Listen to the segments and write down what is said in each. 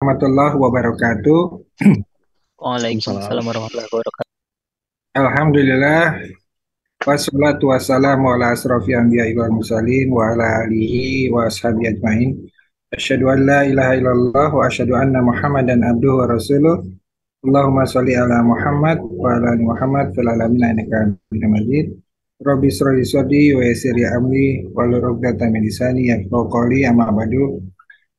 warahmatullahi wabarakatuh. Waalaikumsalam Waalaikumsalam. warahmatullahi wabarakatuh. Alhamdulillah, wassalatu wassalamu ala asrofi anbiya'i wal mursalin wa ala alihi wa ashabi ajmain. Asyhadu an la ilaha illallah wa asyhadu anna Muhammadan abduhu wa rasuluh. Allahumma sholli ala Muhammad wa ala ali Muhammad fil alamin innaka Hamidum Majid. Rabbi shrah li sadri wa yassir li amri wahlul 'uqdatam min lisani yafqahu qawli amma ba'du.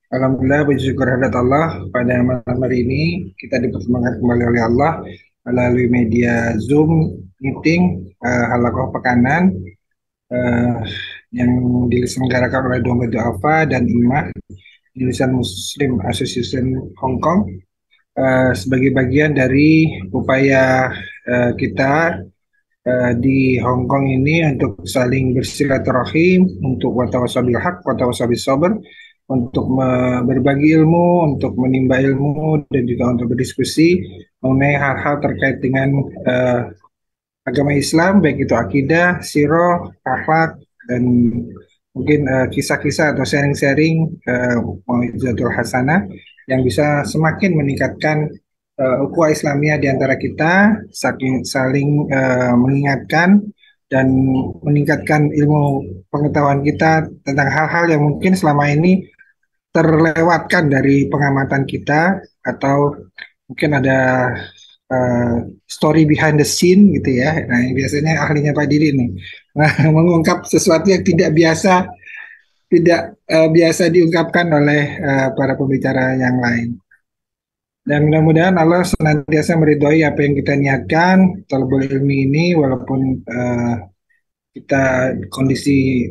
Alhamdulillah, puji syukur hadirat Allah, pada malam hari ini kita dipertemukan kembali oleh Allah melalui media Zoom meeting halaqah pekanan eh, yang diselenggarakan oleh Domba Duafa dan IMA, Indonesian Muslim Association Hong Kong, sebagai bagian dari upaya kita di Hong Kong ini untuk saling bersilaturahim, untuk watawasabil haq, watawasabil sabr, untuk berbagi ilmu, untuk menimba ilmu, dan juga untuk berdiskusi mengenai hal-hal terkait dengan agama Islam, baik itu akidah, sirah, akhlak, dan mungkin kisah-kisah atau sharing-sharing mau'izatul hasanah yang bisa semakin meningkatkan ukhuwah Islamiyah di antara kita, saling mengingatkan dan meningkatkan ilmu pengetahuan kita tentang hal-hal yang mungkin selama ini terlewatkan dari pengamatan kita, atau mungkin ada uh, story behind the scene gitu ya. Nah, yang biasanya ahlinya Pak Diri nih. Nah, mengungkap sesuatu yang tidak biasa diungkapkan oleh para pembicara yang lain. Dan mudah-mudahan Allah senantiasa meridhoi apa yang kita niatkan, talabul ilmi ini, walaupun kita kondisi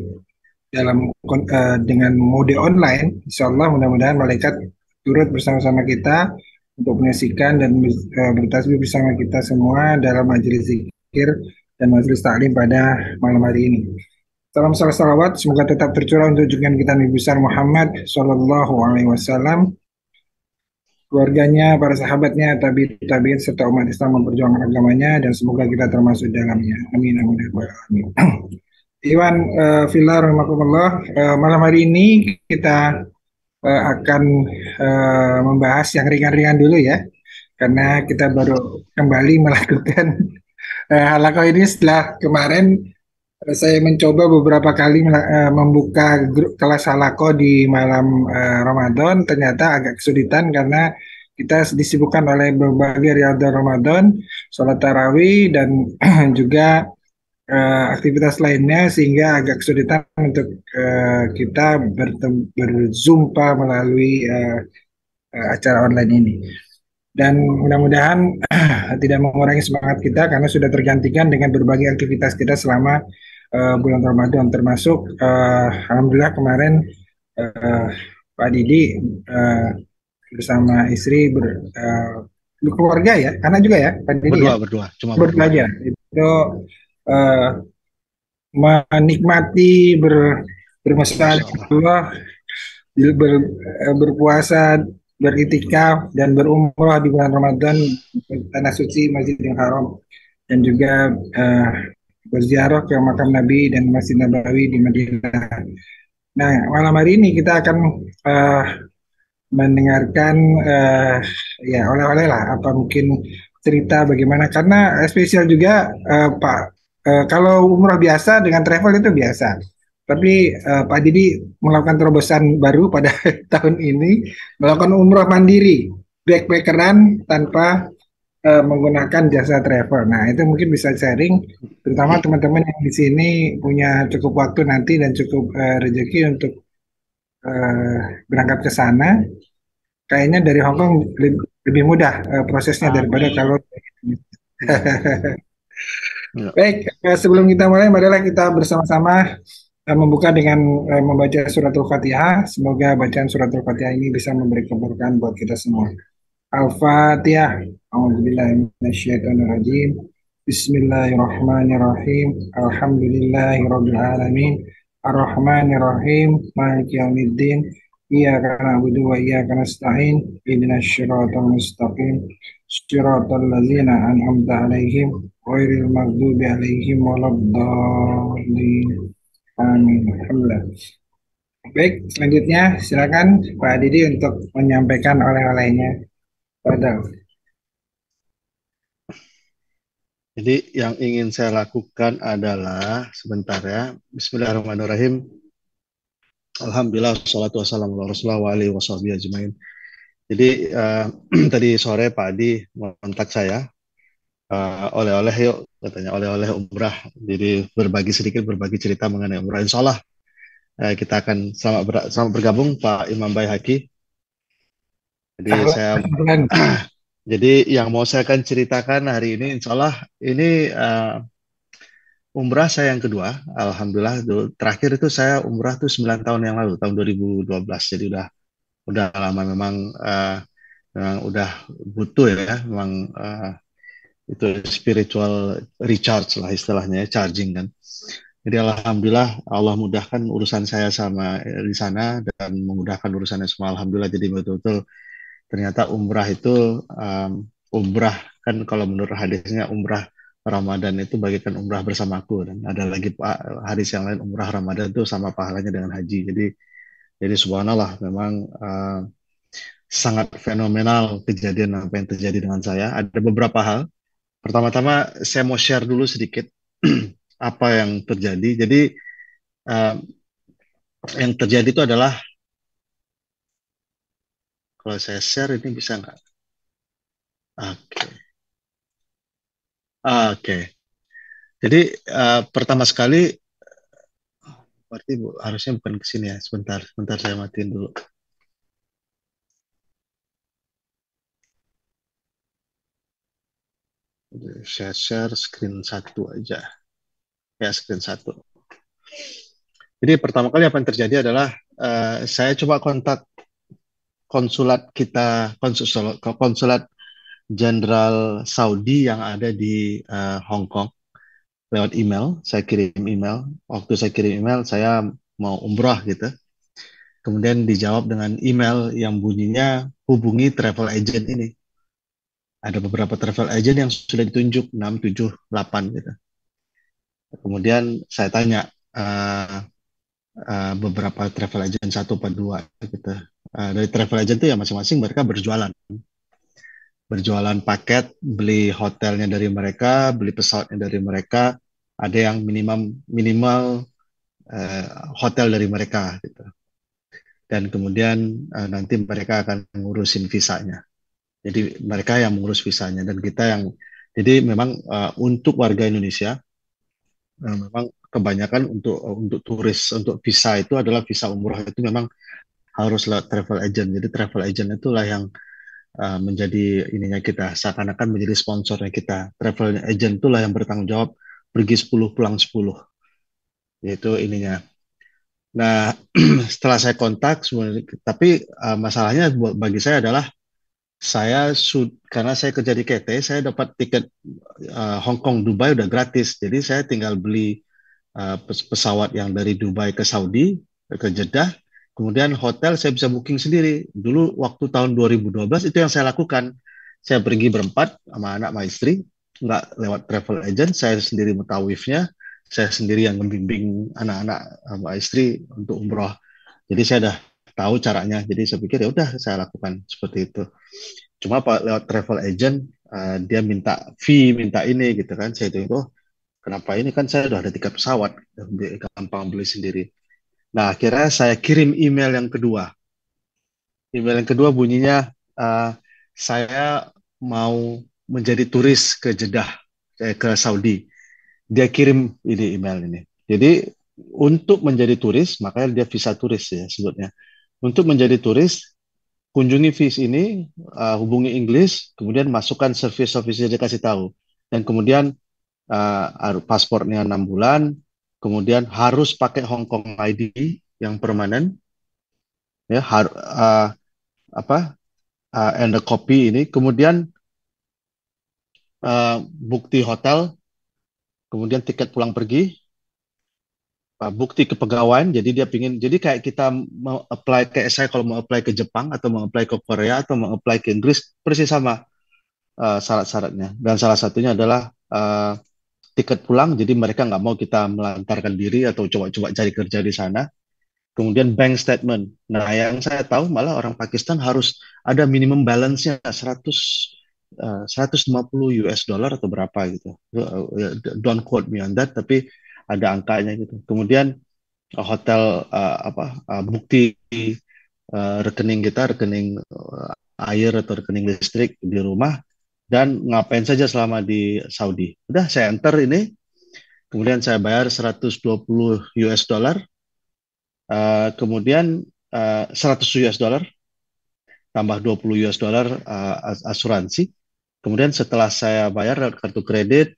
dengan mode online, insya Allah mudah-mudahan malaikat turut bersama-sama kita untuk menyaksikan dan bertasbih bersama kita semua dalam majelis zikir dan majelis taklim pada malam hari ini. Salam salawat semoga tetap tercurah untuk junjungan kita Nabi besar Muhammad Shallallahu Alaihi Wasallam, keluarganya, para sahabatnya, tabi'in serta umat Islam memperjuangkan agamanya, dan semoga kita termasuk dalamnya. Amin amin ya rabbal alamin. Iwan Filar Rahmatullah, malam hari ini kita akan membahas yang ringan-ringan dulu ya, karena kita baru kembali melakukan halaqah ini setelah kemarin saya mencoba beberapa kali membuka grup kelas halaqah di malam Ramadan. Ternyata agak kesulitan karena kita disibukkan oleh berbagai riyadhah Ramadan, sholat tarawih, dan juga aktivitas lainnya, sehingga agak kesulitan untuk kita berzumpa melalui acara online ini. Dan mudah-mudahan tidak mengurangi semangat kita karena sudah tergantikan dengan berbagai aktivitas kita selama bulan Ramadan, termasuk alhamdulillah kemarin Pak Didi bersama istri berkeluarga ya, anak juga ya Pak Didi ya, Berdua, cuma berdua berdua. aja itu uh, menikmati bermusyawarah Masya Allah. Allah, berpuasa, beriktikaf, dan berumrah di bulan Ramadan di tanah suci Masjidil Haram, dan juga berziarah ke makam Nabi dan Masjid Nabawi di Madinah. Nah, malam hari ini kita akan uh, mendengarkan ya oleh-oleh lah, apa mungkin cerita bagaimana, karena spesial juga Pak, kalau umroh biasa dengan travel itu biasa, tapi Pak Didi melakukan terobosan baru pada tahun ini, melakukan umroh mandiri, backpackeran tanpa menggunakan jasa travel. Nah, itu mungkin bisa sharing, terutama teman-teman yang di sini punya cukup waktu nanti dan cukup rezeki untuk berangkat ke sana. Kayaknya dari Hong Kong lebih mudah prosesnya daripada Amin. kalau Ya. baik. Sebelum kita mulai, marilah kita bersama-sama membuka dengan membaca suratul Fatihah. Semoga bacaan suratul Fatihah ini bisa memberi keberkahan buat kita semua. Al-Fatihah. A'udzubillahi minasyaitonirrajim. Bismillahirrahmanirrahim. Alhamdulillahirabbil alamin. Ar-Rahmanirrahim. Maliki yaumiddin. Iyyaka na'budu wa iyyaka nasta'in. Ihdinas siratal mustaqim. Siratal ladzina an'amta 'alaihim ghairil maghdubi 'alaihim waladdallin. Amin. Alhamdulillah. Baik, selanjutnya silakan Pak Didi untuk menyampaikan oleh-olehnya. Padahal. Jadi yang ingin saya lakukan adalah sebentar ya. Bismillahirrahmanirrahim. Alhamdulillah, salatu wassalamu ala rasulullah wa alihi washabihi ajmain. Jadi tadi sore Pak Adi kontak saya, oleh-oleh yuk katanya, oleh-oleh umrah. Jadi berbagi cerita mengenai umrah. Insya Allah kita akan selamat bergabung Pak Imam Baihaqi. Jadi Ahlan, saya ahlan. jadi yang mau saya akan ceritakan hari ini, insya Allah ini umrah saya yang kedua. Alhamdulillah, terakhir itu saya umrah tuh 9 tahun yang lalu, tahun 2012. Jadi udah lama memang, memang udah butuh ya, memang itu spiritual recharge lah istilahnya, ya, charging kan. Jadi alhamdulillah Allah mudahkan urusan saya sama di sana dan memudahkan urusannya semua. Alhamdulillah, jadi betul-betul ternyata umrah itu, umrah kan kalau menurut hadisnya umrah Ramadan itu bagikan umrah bersamaku, dan ada lagi hadis yang lain umrah Ramadan itu sama pahalanya dengan haji. Jadi subhanallah memang sangat fenomenal kejadian apa yang terjadi dengan saya. Ada beberapa hal. Pertama-tama saya mau share dulu sedikit apa yang terjadi. Jadi uh, yang terjadi itu adalah, kalau saya share ini bisa nggak? Oke. Oke. Jadi pertama sekali, berarti harusnya bukan ke sini ya. Sebentar, sebentar saya matiin dulu. Saya share screen satu aja. Ya, screen satu. Jadi pertama kali apa yang terjadi adalah saya coba kontak konsulat kita, konsulat Jenderal Saudi yang ada di Hong Kong lewat email. Saya kirim email. Waktu saya kirim email, saya mau umrah gitu. Kemudian dijawab dengan email yang bunyinya hubungi travel agent ini. Ada beberapa travel agent yang sudah ditunjuk 6, 7, 8 gitu. Kemudian saya tanya beberapa travel agent satu atau dua gitu. Dari travel agent itu ya masing-masing mereka berjualan paket, beli hotelnya dari mereka, beli pesawatnya dari mereka, ada yang minimal minimal hotel dari mereka gitu. Dan kemudian nanti mereka akan ngurusin visanya. Jadi mereka yang mengurus visanya dan kita yang, jadi memang untuk warga Indonesia, memang kebanyakan untuk turis, untuk visa itu adalah visa umroh itu memang harus lewat travel agent. Jadi travel agent itulah yang menjadi ininya kita, seakan-akan menjadi sponsornya kita. Travel agent itulah yang bertanggung jawab pergi 10 pulang 10, yaitu ininya. Nah, setelah saya kontak tapi masalahnya bagi saya adalah karena saya kerja di KT, saya dapat tiket Hong Kong Dubai udah gratis. Jadi saya tinggal beli pesawat yang dari Dubai ke Saudi, ke Jeddah. Kemudian hotel saya bisa booking sendiri. Dulu waktu tahun 2012 itu yang saya lakukan. Saya pergi berempat sama anak sama istri, nggak lewat travel agent, saya sendiri mutawifnya, saya sendiri yang membimbing anak-anak sama istri untuk umroh. Jadi saya udah tahu caranya. Jadi saya pikir ya udah saya lakukan seperti itu. Cuma Pak lewat travel agent, dia minta fee, minta ini gitu kan. Saya itu, oh, kenapa ini, kan saya udah ada tiket pesawat, gampang beli sendiri. Nah, akhirnya saya kirim email yang kedua. Email yang kedua bunyinya, saya mau menjadi turis ke Jeddah, ke Saudi. Dia kirim ini email ini. Jadi untuk menjadi turis, makanya dia visa turis ya sebutnya. Untuk menjadi turis, kunjungi fees ini, hubungi Inggris, kemudian masukkan service officer, dia kasih tahu. Dan kemudian paspornya 6 bulan, kemudian harus pakai Hong Kong ID yang permanen, ya, apa, and a copy ini, kemudian bukti hotel, kemudian tiket pulang pergi, bukti kepegawaian. Jadi dia pingin, jadi kayak kita mau apply, kayak saya kalau mau apply ke Jepang atau mau apply ke Korea atau mau apply ke Inggris, persis sama syarat-syaratnya. Dan salah satunya adalah tiket pulang. Jadi mereka nggak mau kita melantarkan diri atau coba-coba cari kerja di sana. kemudian bank statement. Nah, yang saya tahu malah orang Pakistan harus ada minimum balance-nya 150 US dollar atau berapa gitu. Don't quote me on that, tapi ada angkanya gitu. Kemudian hotel bukti rekening kita, rekening air atau rekening listrik di rumah, dan ngapain saja selama di Saudi. Udah saya enter ini, kemudian saya bayar 120 US dollar, kemudian 100 US dollar tambah 20 US dollar asuransi. Kemudian setelah saya bayar lewat kartu kredit,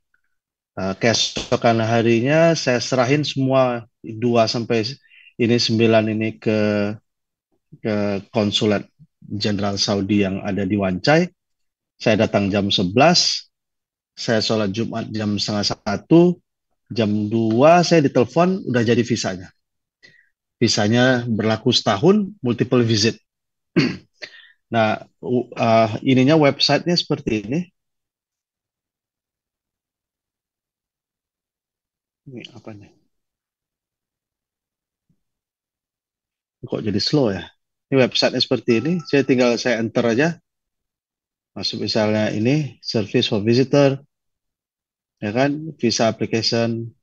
keesokan harinya saya serahin semua 2 sampai ini 9 ini ke konsulat Jenderal Saudi yang ada di Wancai. Saya datang jam 11, saya sholat Jumat jam setengah 1, jam 2 saya ditelepon udah jadi visanya. Visanya berlaku setahun, multiple visit. Nah, ininya websitenya seperti ini. Ini apa nih? Kok jadi slow ya? Ini websitenya seperti ini. Saya enter aja. Masuk misalnya ini service for visitor, ya kan? Visa application.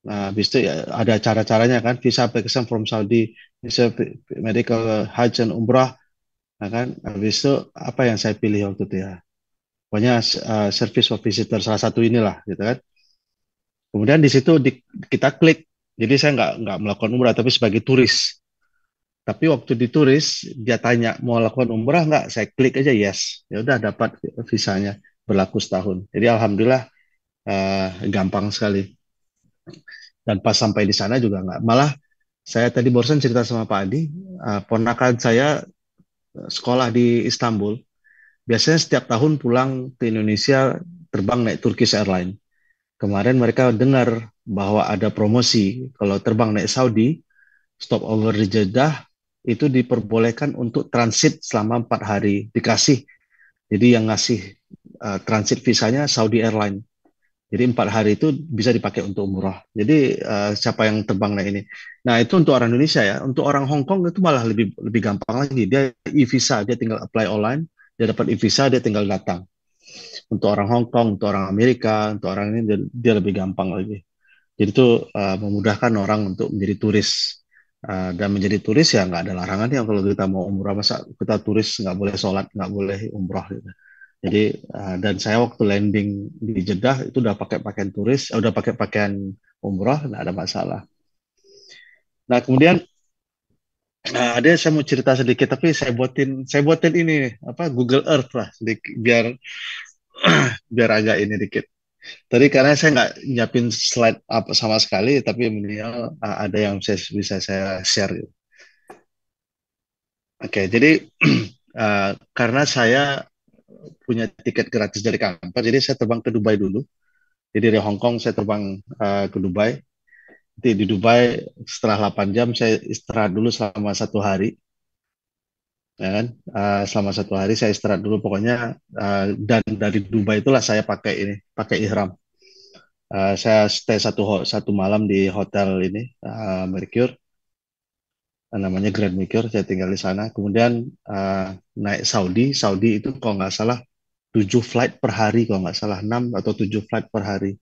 Nah, habis itu ya ada cara-caranya kan? Visa application from Saudi, visa medical Hajj and Umrah, ya kan? Habis itu apa yang saya pilih waktu itu ya? Pokoknya service for visitor salah satu inilah, gitu kan? Kemudian di situ kita klik. Jadi saya nggak melakukan umrah, tapi sebagai turis. Tapi waktu di turis, dia tanya mau lakukan umrah nggak? Saya klik aja yes. Ya udah dapat visanya berlaku setahun. Jadi alhamdulillah gampang sekali. Dan pas sampai di sana juga nggak. Malah saya tadi barusan cerita sama Pak Adi, ponakan saya sekolah di Istanbul. Biasanya setiap tahun pulang ke Indonesia terbang naik Turkish Airlines. Kemarin mereka dengar bahwa ada promosi kalau terbang naik Saudi, stop over di Jeddah, itu diperbolehkan untuk transit selama 4 hari. Dikasih. Jadi yang ngasih transit visanya Saudi Airlines. Jadi 4 hari itu bisa dipakai untuk umroh. Jadi siapa yang terbang naik ini. Nah itu untuk orang Indonesia ya. Untuk orang Hong Kong itu malah lebih lebih gampang lagi. Dia e-visa, dia tinggal apply online, dia dapat e-visa, dia tinggal datang. Untuk orang Hong Kong, untuk orang Amerika, untuk orang ini dia lebih gampang lagi. Jadi itu memudahkan orang untuk menjadi turis. Dan menjadi turis ya nggak ada larangannya kalau kita mau umrah, masa kita turis nggak boleh sholat, nggak boleh umrah gitu. Jadi dan saya waktu landing di Jeddah itu udah pakai pakaian turis, udah pakai pakaian umrah, nggak ada masalah. Nah kemudian ada saya mau cerita sedikit, tapi saya buatin ini apa Google Earth lah sedikit biar biar agak ini dikit. Tadi karena saya nggak nyiapin slide apa sama sekali, tapi minimal ada yang bisa saya share gitu. Oke, jadi karena saya punya tiket gratis dari kantor, jadi saya terbang ke Dubai dulu. Jadi dari Hong Kong saya terbang ke Dubai. Di Dubai setelah 8 jam saya istirahat dulu selama 1 hari, ya kan? Selama 1 hari saya istirahat dulu pokoknya. Dan dari Dubai itulah saya pakai ihram. Saya stay satu malam di hotel ini Mercure, namanya Grand Mercure. Saya tinggal di sana. Kemudian naik Saudi itu kalau nggak salah 7 flight per hari, kalau nggak salah 6 atau 7 flight per hari.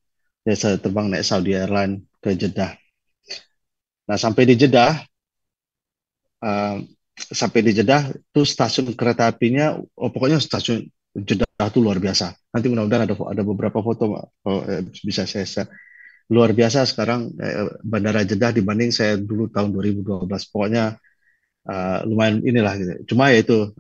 Saya terbang naik Saudi Airlines ke Jeddah. Nah uh, sampai di Jeddah itu stasiun kereta apinya, pokoknya stasiun Jeddah itu luar biasa. Nanti mudah-mudahan ada beberapa foto bisa saya share. Luar biasa sekarang Bandara Jeddah dibanding saya dulu tahun 2012. Pokoknya lumayan inilah gitu. Cuma ya itu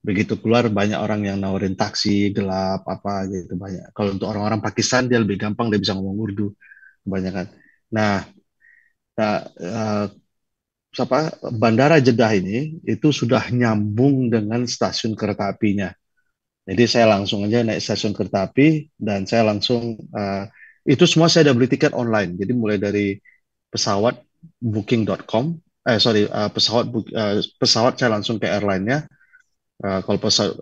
begitu keluar banyak orang yang nawarin taksi gelap apa gitu banyak. Kalau untuk orang-orang Pakistan dia lebih gampang, dia bisa ngomong Urdu kebanyakan. Nah, nah apa Bandara Jeddah ini itu sudah nyambung dengan stasiun kereta apinya. Jadi saya langsung aja naik stasiun kereta api dan saya langsung itu semua saya udah beli tiket online. Jadi mulai dari pesawat booking.com, pesawat saya langsung ke airline-nya. Kalau pesawat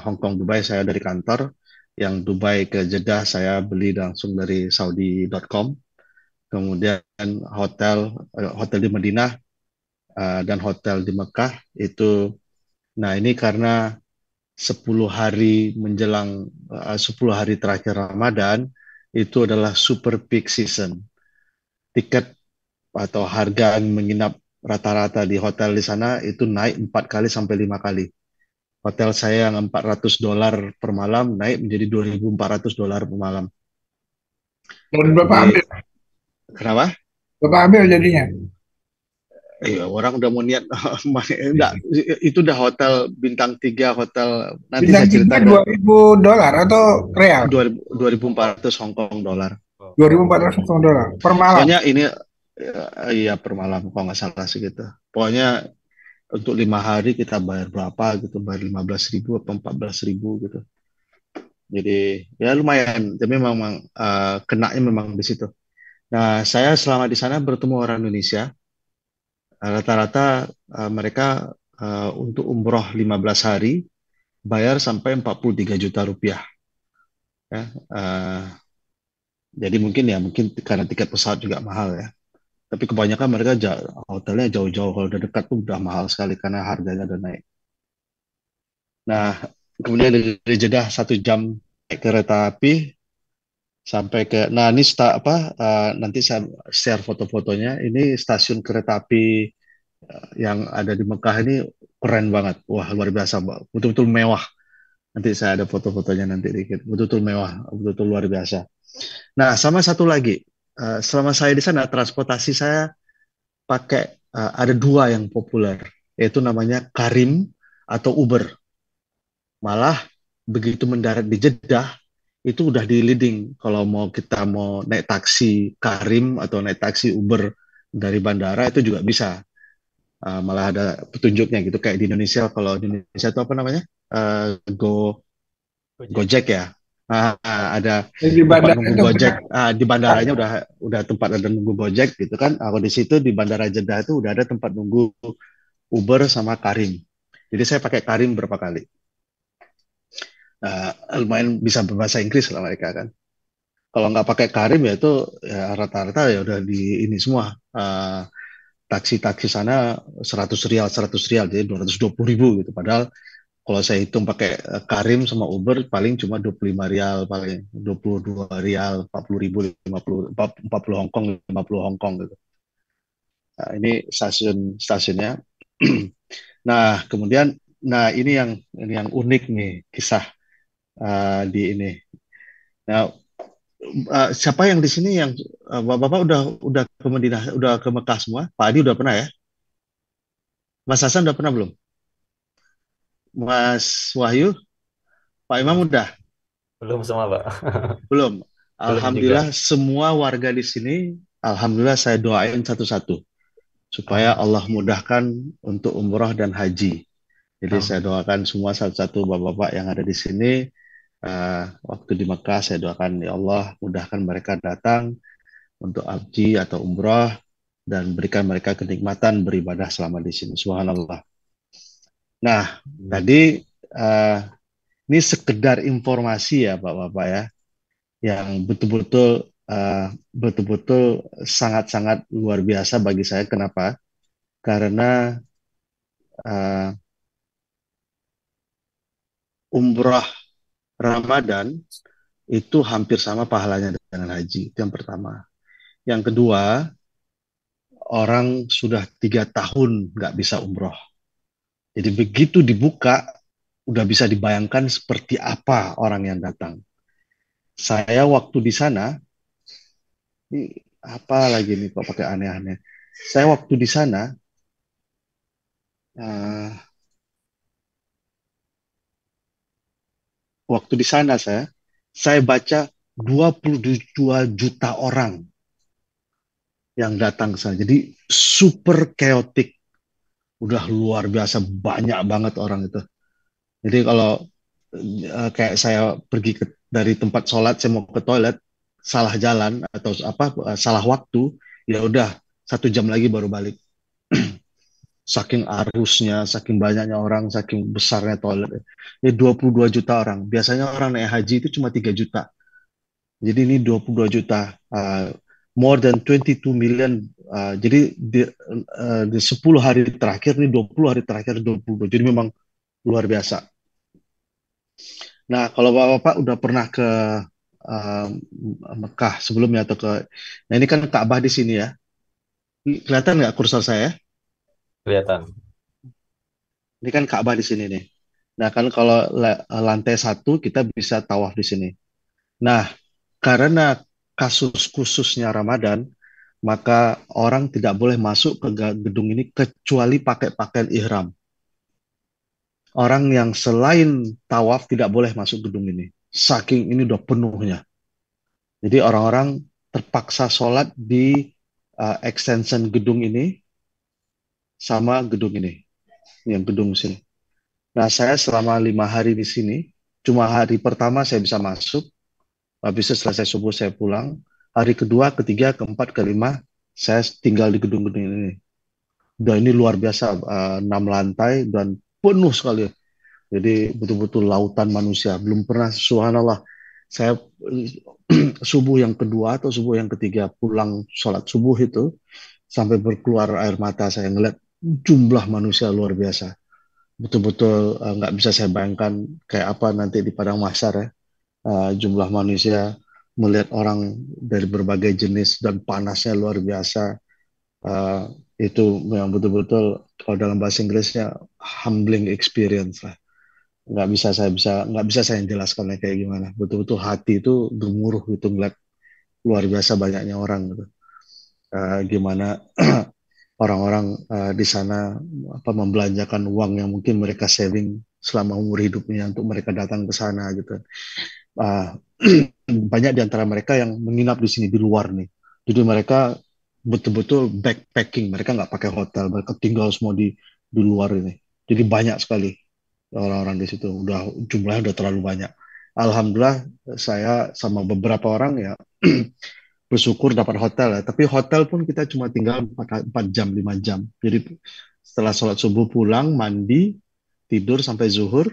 Hong Kong Dubai saya dari kantor, yang Dubai ke Jeddah saya beli langsung dari saudi.com. Kemudian hotel di Madinah dan hotel di Mekah itu. Nah, ini karena 10 hari menjelang 10 hari terakhir Ramadan itu adalah super peak season. Tiket atau harga menginap rata-rata di hotel di sana itu naik 4 kali sampai 5 kali. Hotel saya yang $400 per malam naik menjadi $2.400 per malam. Dan Bapak Jadi ambil, kenapa? Bapak ambil jadinya. Iya, orang udah mau niat enggak, itu udah hotel bintang 3, hotel nanti Bintang saya tiga ceritakan. $2.000 atau real? 2.400 Hong Kong dolar. 2.400 dolar per malam. Pokoknya ini iya per malam kalau nggak salah sih gitu. Pokoknya untuk 5 hari kita bayar berapa gitu, bayar 15.000 atau 14.000 gitu. Jadi ya lumayan, tapi memang kenanya memang di situ. Nah, saya selama di sana bertemu orang Indonesia. Rata-rata mereka untuk umroh 15 hari bayar sampai 43 juta rupiah. Ya. Jadi mungkin karena tiket pesawat juga mahal ya. Tapi kebanyakan mereka hotelnya jauh-jauh. Kalau udah dekat tuh udah mahal sekali karena harganya udah naik. Nah, kemudian dari Jeddah 1 jam naik kereta api sampai ke. Nah, ini nanti saya share foto-fotonya. Ini stasiun kereta api yang ada di Mekah ini keren banget. Wah, luar biasa, Mbak. Betul-betul mewah. Nanti saya ada foto-fotonya nanti dikit. Betul-betul mewah, betul-betul luar biasa. Nah, sama satu lagi, selama saya di sana, transportasi saya pakai ada dua yang populer, yaitu namanya Karim atau Uber. Malah begitu mendarat di Jeddah, itu udah di leading. Kalau kita mau naik taksi Karim atau naik taksi Uber dari bandara itu juga bisa. Malah ada petunjuknya gitu kayak di Indonesia. Kalau di Indonesia itu apa namanya? Gojek. Gojek ya. Ada Di tempat bandara nunggu itu Gojek. benar. Di bandaranya udah tempat ada nunggu Gojek gitu kan. Kalau di situ di Bandara Jeddah itu udah ada tempat nunggu Uber sama Karim. Jadi saya pakai Karim berapa kali. Lumayan bisa berbahasa Inggris lah mereka kan. Kalau nggak pakai Karim ya itu ya rata-rata ya udah di ini semua. Taksi-taksi sana 100 rial, 100 rial, jadi 220.000 gitu. Padahal kalau saya hitung pakai Karim sama Uber paling cuma 25 rial, paling 22 rial, 40.000, 50, 40 Hongkong, 50 Hongkong gitu. Nah, ini stasiunnya. Nah, kemudian ini yang unik nih kisah di ini. Nah, siapa yang di sini yang Bapak udah ke Madinah, udah ke Mekah semua? Pak Adi udah pernah ya? Mas Hasan udah pernah belum? Mas Wahyu, Pak Imam Belum, udah? belum semua, Pak. Belum. Belum juga. Alhamdulillah semua warga di sini, alhamdulillah saya doain satu-satu supaya Amin. Allah mudahkan untuk umroh dan haji. Jadi saya Amin. doakan semua satu-satu bapak-bapak yang ada di sini. Waktu di Mekah saya doakan ya Allah mudahkan mereka datang untuk haji atau umroh dan berikan mereka kenikmatan beribadah selama di sini. Subhanallah. Nah, tadi eh, ini sekedar informasi ya bapak-bapak ya, yang betul-betul sangat-sangat luar biasa bagi saya. Kenapa? Karena uh, umrah Ramadan itu hampir sama pahalanya dengan haji. Itu yang pertama. Yang kedua, orang sudah 3 tahun nggak bisa umroh. Jadi begitu dibuka, udah bisa dibayangkan seperti apa orang yang datang. Saya waktu di sana, ini apa lagi nih kok pakai aneh-aneh. Saya waktu di sana, uh, saya baca 22 juta orang yang datang ke sana. Jadi super chaotic, udah luar biasa banyak banget orang itu. Jadi kalau kayak saya pergi dari tempat sholat, saya mau ke toilet, salah jalan atau salah waktu, ya udah 1 jam lagi baru balik. Saking arusnya, saking banyaknya orang, saking besarnya toilet. Ini 22 juta orang. Biasanya orang naik haji itu cuma 3 juta. Jadi ini 22 juta. more than 22 million. Jadi di 10 hari terakhir ini 20 hari terakhir 20. Jadi memang luar biasa. Nah, kalau Bapak-bapak udah pernah ke uh, Mekah sebelumnya atau ke, nah ini kan Ka'bah di sini ya. Kelihatan nggak kursor saya? Kelihatan. Ini kan Ka'bah di sini nih. Nah, kan kalau lantai satu kita bisa tawaf di sini. Nah, karena kasus khususnya Ramadan, maka orang tidak boleh masuk ke gedung ini kecuali pakai pakaian ihram. Orang yang selain tawaf tidak boleh masuk gedung ini. Saking ini udah penuhnya. Jadi orang-orang terpaksa sholat di extension gedung ini sama gedung ini, yang gedung sini. Nah, saya selama 5 hari di sini, cuma hari pertama saya bisa masuk, habis itu selesai subuh saya pulang. Hari kedua, ketiga, keempat, kelima, saya tinggal di gedung-gedung ini. Dan ini luar biasa, 6 lantai dan penuh sekali. Jadi betul-betul lautan manusia. Belum pernah, subhanallah, saya subuh yang kedua atau subuh yang ketiga pulang sholat subuh itu, sampai berkeluar air mata saya ngeliat jumlah manusia luar biasa. Betul-betul nggak bisa saya bayangkan kayak apa nanti di padang mahsyar ya. Jumlah manusia melihat orang dari berbagai jenis dan panasnya luar biasa. Eh, itu memang betul-betul kalau dalam bahasa Inggrisnya humbling experience lah. Nggak bisa saya jelaskan kayak gimana. Betul-betul hati itu gemuruh gitu ngeliat luar biasa banyaknya orang gitu. Gimana orang-orang di sana apa membelanjakan uang yang mungkin mereka saving selama umur hidupnya untuk mereka datang ke sana gitu. Ah, banyak di antara mereka yang menginap di sini di luar nih. Jadi mereka betul-betul backpacking, mereka nggak pakai hotel, mereka tinggal semua di luar ini. Jadi banyak sekali orang-orang di situ. Jumlahnya udah terlalu banyak. Alhamdulillah saya sama beberapa orang ya bersyukur dapat hotel ya. Tapi hotel pun kita cuma tinggal 4 jam, 5 jam. Jadi setelah sholat subuh pulang, mandi, tidur sampai zuhur,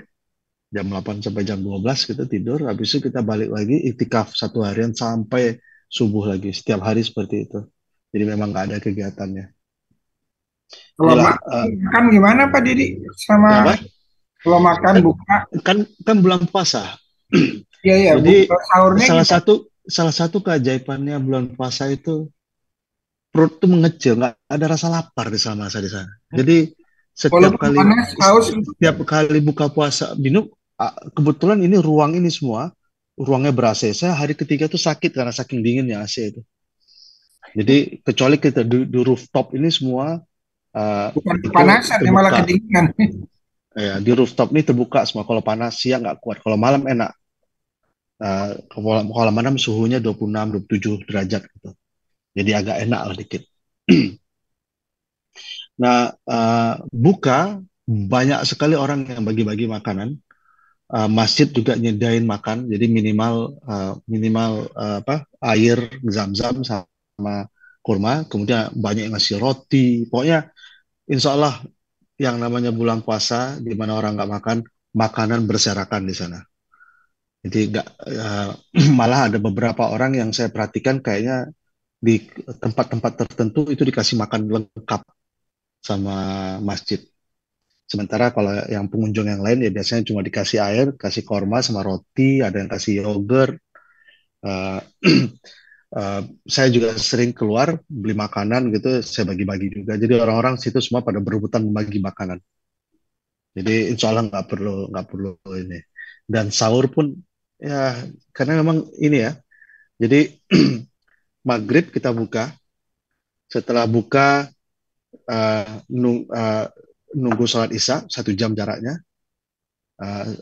jam 8 sampai jam 12 kita tidur. Habis itu kita balik lagi, iktikaf 1 harian sampai subuh lagi. Setiap hari seperti itu. Jadi memang nggak ada kegiatannya. Kalau Inilah, makan gimana Pak Didi? ya Sama apa? kalau makan Kan, buka, kan bulan puasa. iya ya, Jadi buka sahurnya salah gimana? satu salah satu keajaibannya bulan puasa itu perut tuh mengecil, nggak ada rasa lapar di selama masa di sana. Jadi setiap Walaupun kali panas, haus itu. setiap kali buka puasa minum, kebetulan ini ruang ini semua ruangnya ber-AC. Saya hari ketiga tuh sakit karena saking dinginnya AC itu. Jadi kecuali kita di rooftop ini semua Bukan itu kepanasan, ya malah terbuka. kedinginan. Ya, di rooftop ini terbuka semua. Kalau panas siang nggak kuat. Kalau malam enak. Kalau malam suhunya 26, 27 derajat gitu. Jadi agak enak lah dikit. Nah, buka banyak sekali orang yang bagi-bagi makanan. Masjid juga nyediain makan, jadi minimal apa air zam-zam sama kurma. Kemudian banyak yang ngasih roti. Pokoknya, insya Allah yang namanya bulan puasa di mana orang nggak makan, makanan berserakan di sana. Jadi nggak malah ada beberapa orang yang saya perhatikan kayaknya di tempat-tempat tertentu itu dikasih makan lengkap sama masjid. Sementara kalau yang pengunjung yang lain ya biasanya cuma dikasih air, kasih korma sama roti, ada yang kasih yogurt. Eh, saya juga sering keluar beli makanan gitu, saya bagi-bagi juga. Jadi orang-orang situ semua pada berebutan membagi makanan. Jadi insya Allah nggak perlu ini. Dan sahur pun ya karena memang ini ya. Jadi maghrib kita buka. Setelah buka eh, nung- eh, nunggu sholat isya 1 jam jaraknya.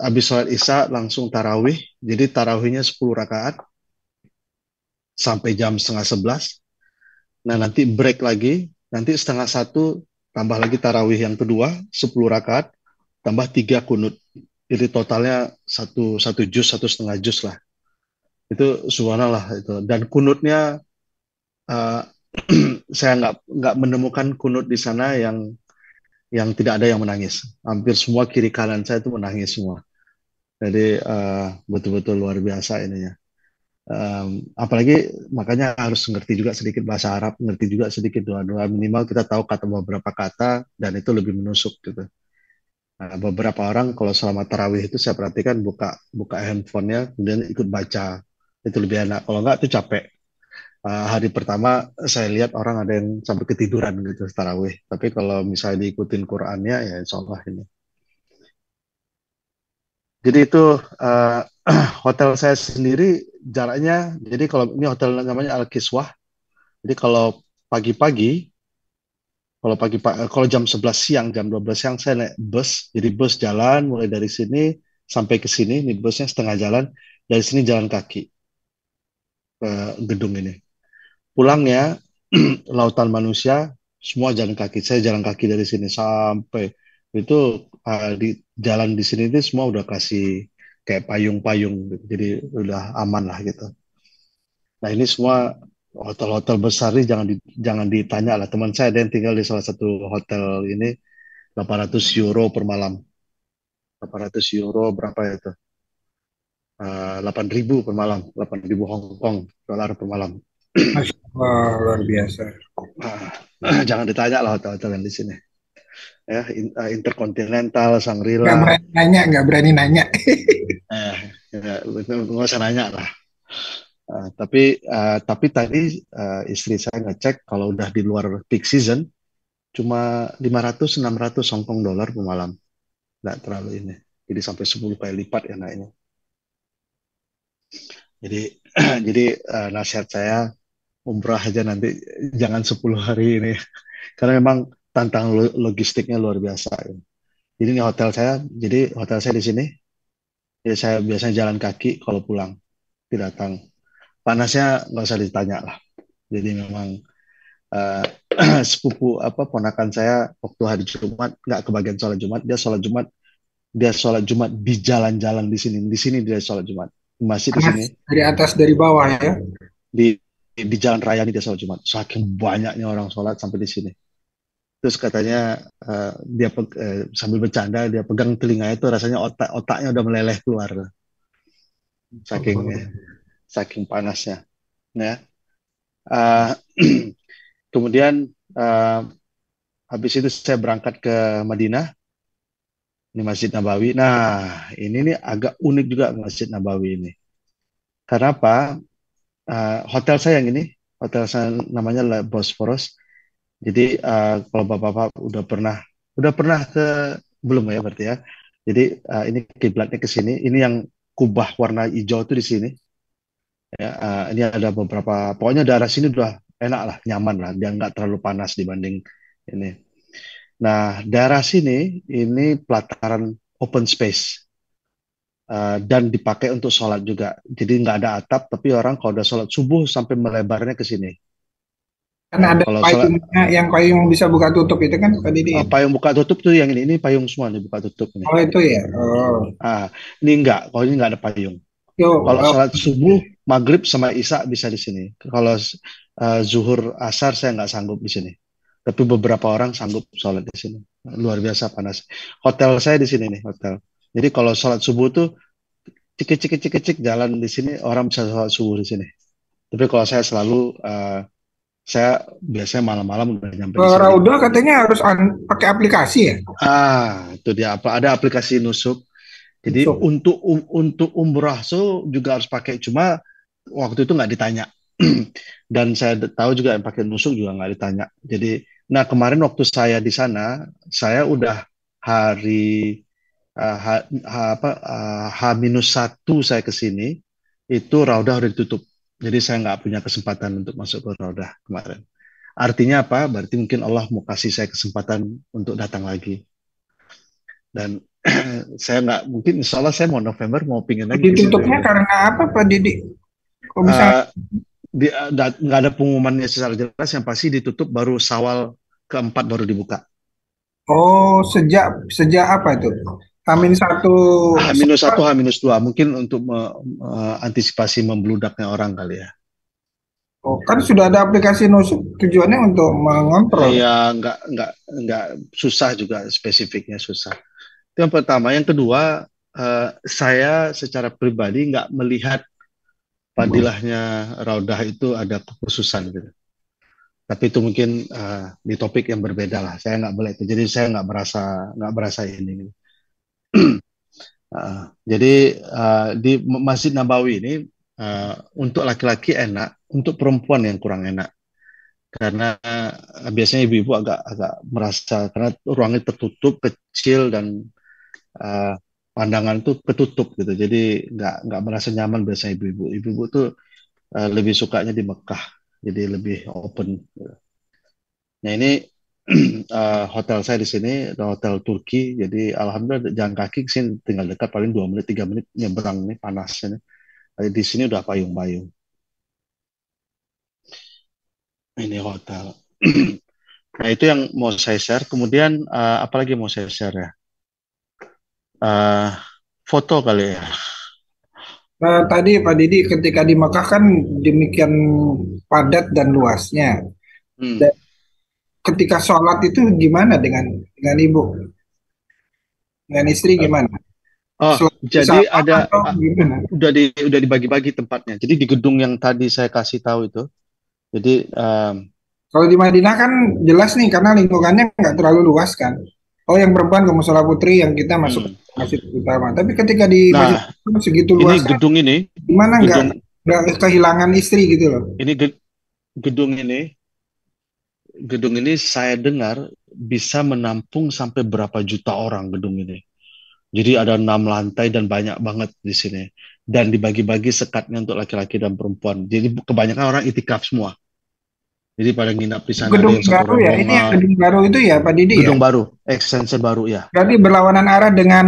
Habis sholat isya langsung tarawih. Jadi tarawihnya 10 rakaat sampai jam setengah 11. Nah nanti break lagi. Nanti setengah 1 tambah lagi tarawih yang kedua 10 rakaat tambah 3 kunut. Jadi totalnya satu juz, 1,5 juz lah. Itu subhanallah itu. Dan kunutnya eh, saya nggak menemukan kunut di sana yang tidak ada yang menangis. Hampir semua kiri kanan saya itu menangis semua. Jadi betul-betul luar biasa ininya. Apalagi makanya harus ngerti juga sedikit bahasa Arab, ngerti juga sedikit doa-doa, minimal kita tahu kata beberapa kata dan itu lebih menusuk gitu. Nah, beberapa orang kalau selama tarawih itu saya perhatikan buka buka handphonenya kemudian ikut baca, itu lebih enak. Kalau nggak itu capek. Hari pertama saya lihat orang ada yang sampai ketiduran gitu tarawih. Tapi kalau misalnya diikutin Qurannya ya insya Allah ini. Jadi itu uh, hotel saya sendiri jaraknya. Jadi kalau ini hotel namanya Al Kiswah. Jadi pagi-pagi, kalau jam 11 siang, jam 12 siang saya naik bus. Jadi bus jalan mulai dari sini sampai ke sini. Ini busnya setengah jalan. Dari sini jalan kaki ke gedung ini. Pulangnya lautan manusia, semua jalan kaki. Saya jalan kaki dari sini sampai itu di jalan di sini itu semua udah kasih kayak payung-payung gitu. Jadi udah aman lah gitu. Nah ini semua hotel-hotel besar ini jangan ditanya lah. Teman saya ada yang tinggal di salah satu hotel ini 800 euro per malam. 800 euro berapa ya itu? 8.000 per malam. 8.000 Hong Kong dolar per malam. Masya Allah, luar biasa. Jangan ditanya lah hotel-hotel yang di sini. Ya, Intercontinental, Nggak Shangri-La, berani nanya, nggak berani nanya. eh, ya, nggak usah nanya lah. Tapi tadi istri saya ngecek kalau udah di luar peak season cuma 500-600 Hong Kong dolar per malam, nggak terlalu ini. Jadi sampai 10 kali lipat ya naiknya. Jadi jadi nasihat saya umrah aja nanti jangan 10 hari ini karena memang tantangan logistiknya luar biasa. Jadi ini hotel saya, di sini. Jadi saya biasanya jalan kaki kalau pulang, tidak datang. Panasnya nggak usah ditanya lah. Jadi memang eh, sepupu apa ponakan saya waktu hari Jumat nggak kebagian sholat Jumat, dia sholat Jumat di jalan-jalan di sini dia sholat Jumat, di masjid di Panas sini, dari atas dari bawah ya. di di jalan raya ini dia sholat Jumat. Saking banyaknya orang sholat sampai di sini. Terus katanya sambil bercanda dia pegang telinganya itu rasanya otaknya udah meleleh keluar saking saking panasnya. Ya. Uh, Kemudian habis itu saya berangkat ke Madinah, ini Masjid Nabawi. Nah, ini nih agak unik juga Masjid Nabawi ini. Karena apa? Hotel saya yang ini, hotel saya namanya La Bosphorus. Jadi kalau bapak-bapak udah pernah ke belum ya berarti ya. Jadi ini kiblatnya ke sini. Ini yang kubah warna hijau itu di sini. Ya, ini ada beberapa. Pokoknya daerah sini udah enak lah, nyaman lah. Dia nggak terlalu panas dibanding ini. Nah, daerah sini ini pelataran open space dan dipakai untuk sholat juga. Jadi nggak ada atap, tapi orang kalau udah sholat subuh sampai melebarnya ke sini. Karena Ya, ada kalau sholat payungnya, yang payung bisa buka tutup itu kan Pak Didi. payung buka tutup tuh yang ini payung semua nih buka tutup ini. Oh itu ya. Oh. Ah, ini enggak, kalau ini nggak ada payung. Yo, Kalau oh, sholat subuh, maghrib sama isya bisa di sini. Kalau zuhur, asar saya nggak sanggup di sini. Tapi beberapa orang sanggup sholat di sini. Luar biasa panas. Hotel saya di sini nih, hotel. Jadi kalau sholat subuh tuh cik jalan di sini orang bisa sholat subuh di sini. Tapi kalau saya biasanya malam-malam udah nyampe di sini. Raudah katanya harus pakai aplikasi ya. Itu dia ada aplikasi Nusuk. Jadi So, untuk umrah juga harus pakai. Cuma waktu itu nggak ditanya. Dan saya tahu juga yang pakai Nusuk juga nggak ditanya. Jadi, nah kemarin waktu saya di sana, saya udah hari H-1 saya ke sini, itu Raudah udah ditutup. Jadi saya nggak punya kesempatan untuk masuk ke Raudah kemarin. Artinya apa? Berarti mungkin Allah mau kasih saya kesempatan untuk datang lagi. Dan saya nggak mungkin, insya Allah saya mau November mau pingin lagi ke situ. ditutupnya karena apa Pak Didi? Kok bisa? Eh, nggak ada pengumumannya secara jelas, yang pasti ditutup baru Syawal keempat baru dibuka. Oh, sejak sejak apa itu? Hamin satu. H-1, H-2 mungkin untuk antisipasi membeludaknya orang kali ya. Oh, kan sudah ada aplikasi nusuk tujuannya untuk mengontrol. Ya nggak susah juga, spesifiknya susah. Itu yang pertama. Yang kedua, saya secara pribadi nggak melihat fadilahnya Raudah itu ada kekhususan gitu. Tapi itu mungkin di topik yang berbeda lah. Saya nggak boleh itu. Jadi saya nggak berasa ini. Jadi di Masjid Nabawi ini untuk laki-laki enak, untuk perempuan yang kurang enak. Karena biasanya ibu-ibu agak agak merasa karena ruangnya tertutup, kecil dan uh, pandangan tuh ketutup gitu. Jadi nggak merasa nyaman biasanya ibu-ibu. Ibu-ibu tuh lebih sukanya di Mekah. Jadi lebih open. Nah ini hotel saya di sini, hotel Turki. Jadi alhamdulillah jalan kaki ke sini tinggal dekat paling 2 menit 3 menit nyebrang nih panasnya nih. Di sini udah payung-payung. Ini hotel. Nah itu yang mau saya share. Kemudian apalagi mau saya share ya? Eh, Foto kali ya. Tadi Pak Didi ketika di Mekah kan demikian padat dan luasnya. Hmm. Dan ketika sholat itu gimana dengan ibu, dengan istri gimana? Oh, Sholat jadi bersama ada atau gimana? udah dibagi-bagi tempatnya. Jadi di gedung yang tadi saya kasih tahu itu. Jadi Kalau di Madinah kan jelas nih karena lingkungannya nggak terlalu luas kan. Oh yang perempuan ke musola putri, yang kita masuk ke hmm. masjid utama. Tapi ketika di masjid Nah, utama segitu ini luasnya, gedung ini, gimana gedung nggak kehilangan istri gitu loh? ini gedung ini, gedung ini saya dengar bisa menampung sampai berapa juta orang gedung ini. Jadi ada 6 lantai dan banyak banget di sini. Dan dibagi-bagi sekatnya untuk laki-laki dan perempuan. Jadi kebanyakan orang itikaf semua. Jadi pada nginap di sana ada Gedung yang satu baru ya, ini yang rombongan. gedung baru itu ya Pak Didi ya. Gedung baru, extension baru ya. Berarti berlawanan arah dengan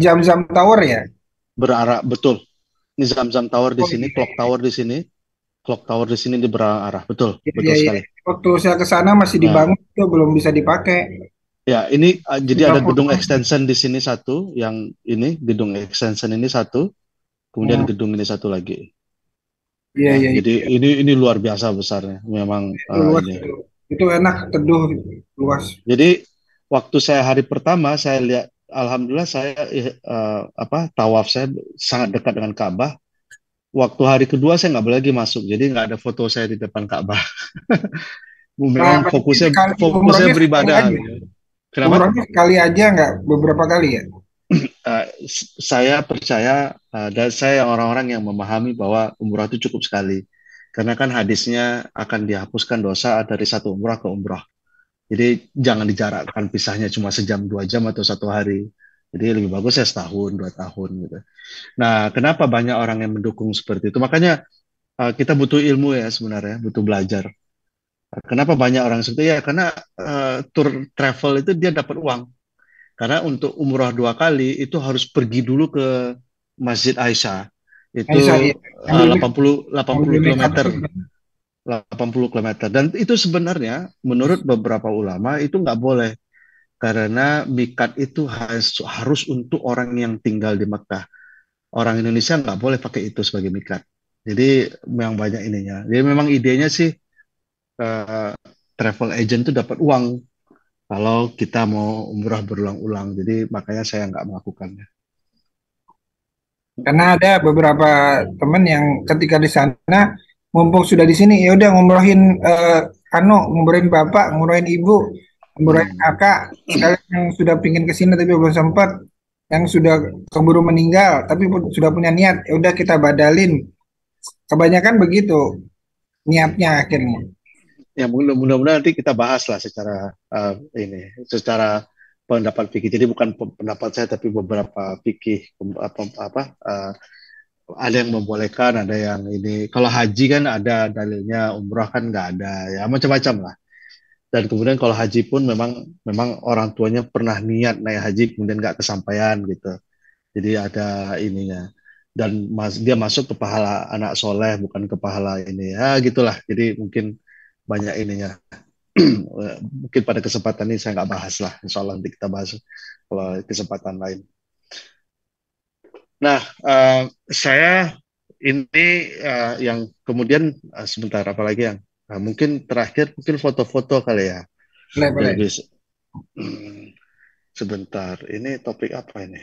Jam-Jam Tower ya. Berarah betul. Ini Zamzam Tower di Oh sini, iya, Clock Tower di sini, Clock Tower di sini di berarah. Betul, iya, iya, betul iya. sekali. Waktu saya ke sana masih Nah, dibangun itu belum bisa dipakai. ya ini jadi Sudah ada gedung foto. extension di sini satu, yang ini gedung extension ini satu, kemudian Hmm, gedung ini satu lagi. iya, Ya, iya, jadi iya. ini luar biasa besarnya, memang Itu luas ini. itu. Itu enak teduh luas. Jadi waktu saya hari pertama saya lihat, alhamdulillah saya tawaf saya sangat dekat dengan Ka'bah. Waktu hari kedua saya nggak boleh lagi masuk, jadi nggak ada foto saya di depan Ka'bah. Nah, Memang berarti fokusnya sekali fokusnya umrohnya sekali beribadah aja. gitu. Kenapa? Umrohnya sekali aja nggak beberapa kali ya? Saya percaya dan saya orang-orang yang memahami bahwa umrah itu cukup sekali. Karena kan hadisnya akan dihapuskan dosa dari satu umrah ke umrah. Jadi jangan dijarakkan pisahnya cuma sejam 2 jam atau 1 hari. Jadi lebih bagus ya setahun 2 tahun gitu. Nah, kenapa banyak orang yang mendukung seperti itu? Makanya kita butuh ilmu ya sebenarnya, butuh belajar. Kenapa banyak orang seperti itu? Ya karena tour travel itu dia dapat uang. Karena untuk umroh 2 kali itu harus pergi dulu ke Masjid Aisyah. Itu Aisyah ya. Ambil mic, 80 ambil make up kilometer, itu kan. 80 kilometer. Dan itu sebenarnya menurut beberapa ulama itu nggak boleh karena mikat itu harus untuk orang yang tinggal di Mekah. Orang Indonesia nggak boleh pakai itu sebagai mikat. Jadi memang banyak ininya. Jadi memang idenya sih eh, travel agent itu dapat uang kalau kita mau umrah berulang-ulang. Jadi makanya saya nggak melakukannya. Karena ada beberapa teman yang ketika di sana mumpung sudah di sini ya udah ngumrohin ngumrohin bapak, ngumrohin ibu, ngumrohin Hmm. kakak, sekalian yang sudah pingin ke sini tapi belum sempat, yang sudah keburu meninggal tapi sudah punya niat, ya udah kita badalin. Kebanyakan begitu niatnya akhirnya. Ya mudah-mudahan nanti kita bahas lah secara secara pendapat fikih. Jadi bukan pendapat saya tapi beberapa fikih ada yang membolehkan, ada yang ini. Kalau haji kan ada dalilnya, umrah kan nggak ada. Ya macam-macam lah. Dan kemudian kalau haji pun memang memang orang tuanya pernah niat naik haji kemudian nggak kesampaian gitu. Jadi ada ininya. Dan dia masuk ke pahala anak soleh bukan ke pahala ini ya gitulah. Jadi mungkin banyak ininya. Mungkin pada kesempatan ini saya nggak bahas lah. Insya Allah nanti kita bahas kalau kesempatan lain. Nah, saya ini yang kemudian sebentar apalagi yang mungkin terakhir mungkin foto-foto kali ya. Boleh, Biar boleh. bisa sebentar. Ini topik apa ini?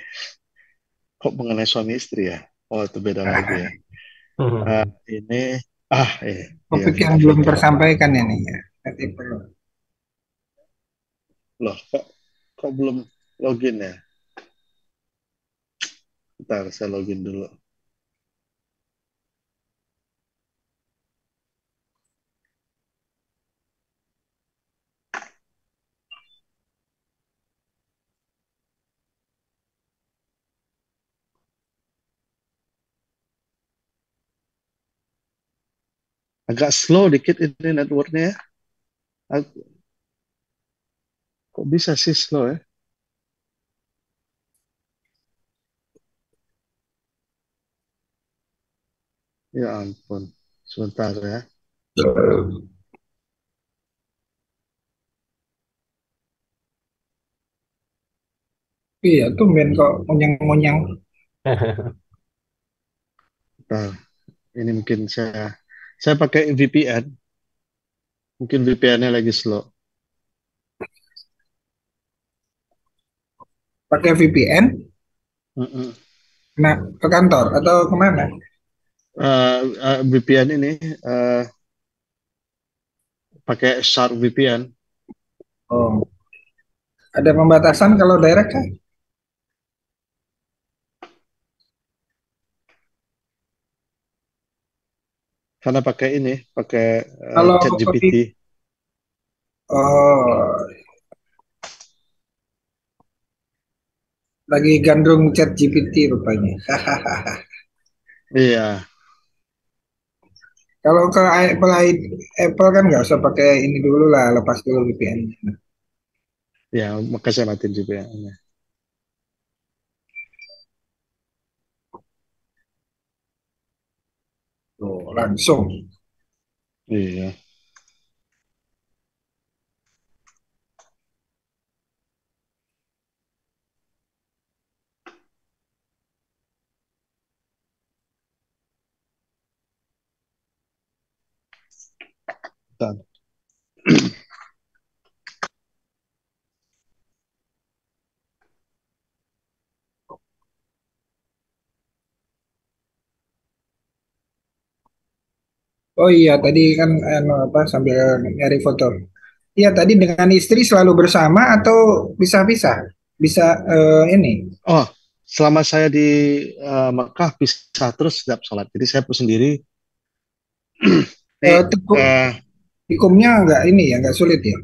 Kok mengenai suami istri ya? Oh, itu beda lagi ya. Eh, ini ah iya Topik yang kita belum foto. tersampaikan ini ya. Nanti perlu. Loh, kok belum login ya? Bentar, saya login dulu. Agak slow dikit ini networknya ya. Ag- Kok bisa sih slow ya? Ya ampun. Sebentar ya. Iya, tumben kok ngunyang-ngunyang. Bentar. Ini mungkin saya pakai VPN. Mungkin VPN-nya lagi slow. Pakai VPN, Mm-mm. nah ke kantor atau kemana? VPN ini eh, pakai Sharp VPN. Oh, ada pembatasan kalau direct kan? Karena pakai ini, pakai Kalau ChatGPT. oh, lagi gandrung chat GPT rupanya. Iya, Kalau ke Apple, Apple kan nggak usah pakai ini dulu lah, lepas dulu VPN. ya, maka saya matiin VPN-nya. Tuh, langsung. Iya. Bentar. Oh iya, tadi kan apa sambil nyari foto. Iya, tadi dengan istri selalu bersama atau bisa-bisa? Bisa ini. Oh, selama saya di Mekah bisa terus setiap sholat. Jadi saya pun sendiri. Nih, eh, Tikumnya nggak ini ya, nggak sulit ya.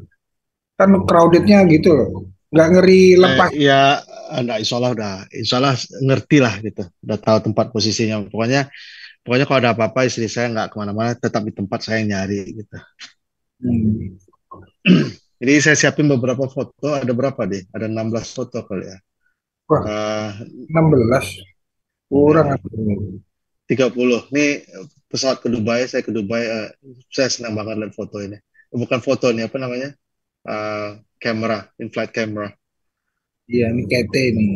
Kan crowdednya gitu loh. Nggak ngeri lepas. ya, enggak, insya Allah ngerti lah gitu. Udah tahu tempat posisinya. Pokoknya kalau ada apa-apa istri saya nggak kemana-mana, tetap di tempat saya yang nyari gitu. Hmm. Jadi saya siapin beberapa foto, ada berapa deh? Ada 16 foto kali ya. Wah, Eh 16 kurang ya, aku ini. 30. Nih pesawat ke Dubai, saya ke Dubai, saya senang banget lihat foto ini. Bukan foto ini, apa namanya? Eh Kamera, in-flight camera. Iya, ini KT ini.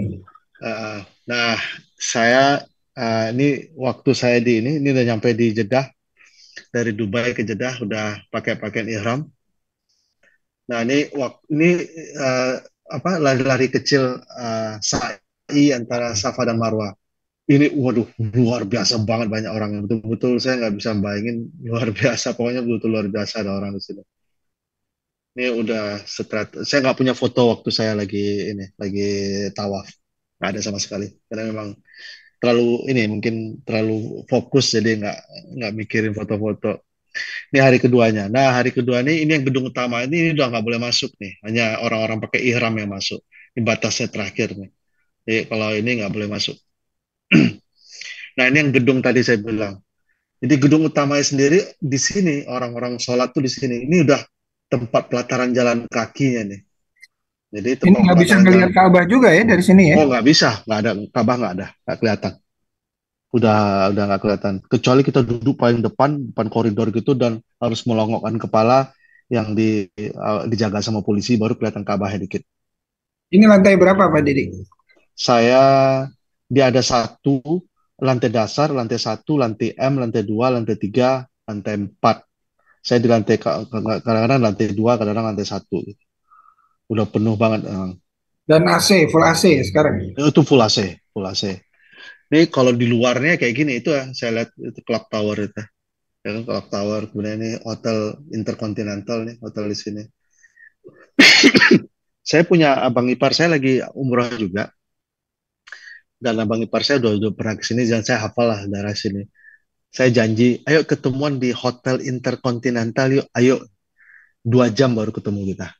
Eh, nah, saya ini waktu saya ini udah nyampe di Jeddah, dari Dubai ke Jeddah udah pakai pakaian ihram. Nah, ini eh, apa lari-lari kecil, sa'i antara Safa dan Marwah. Ini waduh luar biasa banget banyak orang, betul-betul saya nggak bisa bayangin, luar biasa, pokoknya betul luar biasa ada orang di sini. Ini udah saya nggak punya foto waktu saya lagi tawaf, nggak ada sama sekali karena memang terlalu ini mungkin terlalu fokus jadi nggak mikirin foto-foto. Ini hari keduanya. Nah, hari kedua ini yang gedung utama ini udah nggak boleh masuk nih, hanya orang-orang pakai ihram yang masuk. Ini batasnya terakhir nih, jadi kalau ini nggak boleh masuk. Nah, ini yang gedung tadi saya bilang. Jadi gedung utamanya sendiri di sini, orang-orang sholat tuh di sini. Ini udah tempat pelataran jalan kakinya nih. Jadi Ini tempat nggak bisa pelataran jalan. ngelihat Ka'bah juga ya dari sini ya. Oh, nggak bisa, nggak ada Ka'bah, nggak kelihatan. Udah nggak kelihatan. Kecuali kita duduk paling depan koridor gitu dan harus melongokkan kepala yang dijaga sama polisi baru kelihatan Ka'bahnya dikit. Ini lantai berapa Pak Didik? Saya dia ada satu lantai dasar, lantai satu, lantai M, lantai dua, lantai tiga, lantai empat. Saya di lantai kadang-kadang lantai dua, kadang-kadang lantai satu. Udah penuh banget. Dan AC, full AC ya sekarang. Itu full AC, full AC. Ini kalau di luarnya kayak gini itu ya, saya lihat itu Clock Tower itu. Ya kan Clock Tower, kemudian ini Hotel Intercontinental nih, hotel di sini. Saya punya abang ipar saya lagi umroh juga, dan abang ipar saya udah pernah ke sini dan saya hafal lah daerah sini. Saya janji, ayo ketemuan di Hotel Intercontinental yuk, ayo 2 jam baru ketemu kita.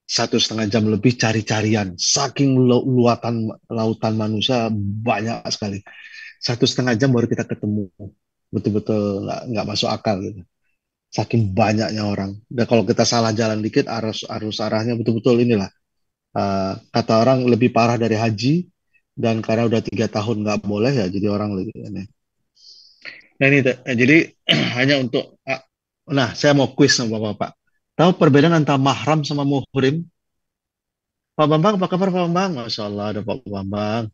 1,5 jam lebih cari-carian, saking luatan lautan manusia banyak sekali. 1,5 jam baru kita ketemu, betul-betul nggak masuk akal gitu. Saking banyaknya orang. Dan kalau kita salah jalan dikit, arus arus arahnya betul-betul inilah. Kata orang lebih parah dari haji, dan karena udah 3 tahun nggak boleh ya, jadi orang lebih aneh. Nah ini jadi hanya untuk nah saya mau kuis sama Bapak. Tahu perbedaan antara mahram sama muhrim? Pak Bambang, apa kabar Pak Bambang? Masya Allah ada Pak Bambang.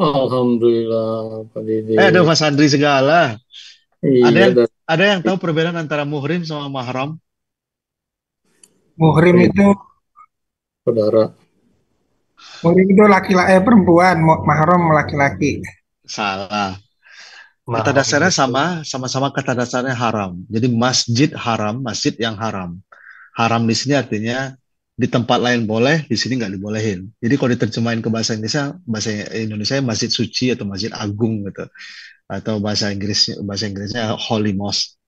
Alhamdulillah, Pak Dede. Ada Mas Andri segala. Ada Iya, yang dan ada yang tahu perbedaan antara muhrim sama mahram? Muhrim iya, itu saudara. laki-laki perempuan, mahram laki-laki. Salah. Kata Mahram dasarnya itu sama-sama kata dasarnya haram. Jadi masjid haram, masjid yang haram. Haram di sini artinya di tempat lain boleh, di sini nggak dibolehin. Jadi kalau diterjemahin ke bahasa Indonesia masjid suci atau masjid agung gitu, atau bahasa Inggrisnya holy mosque.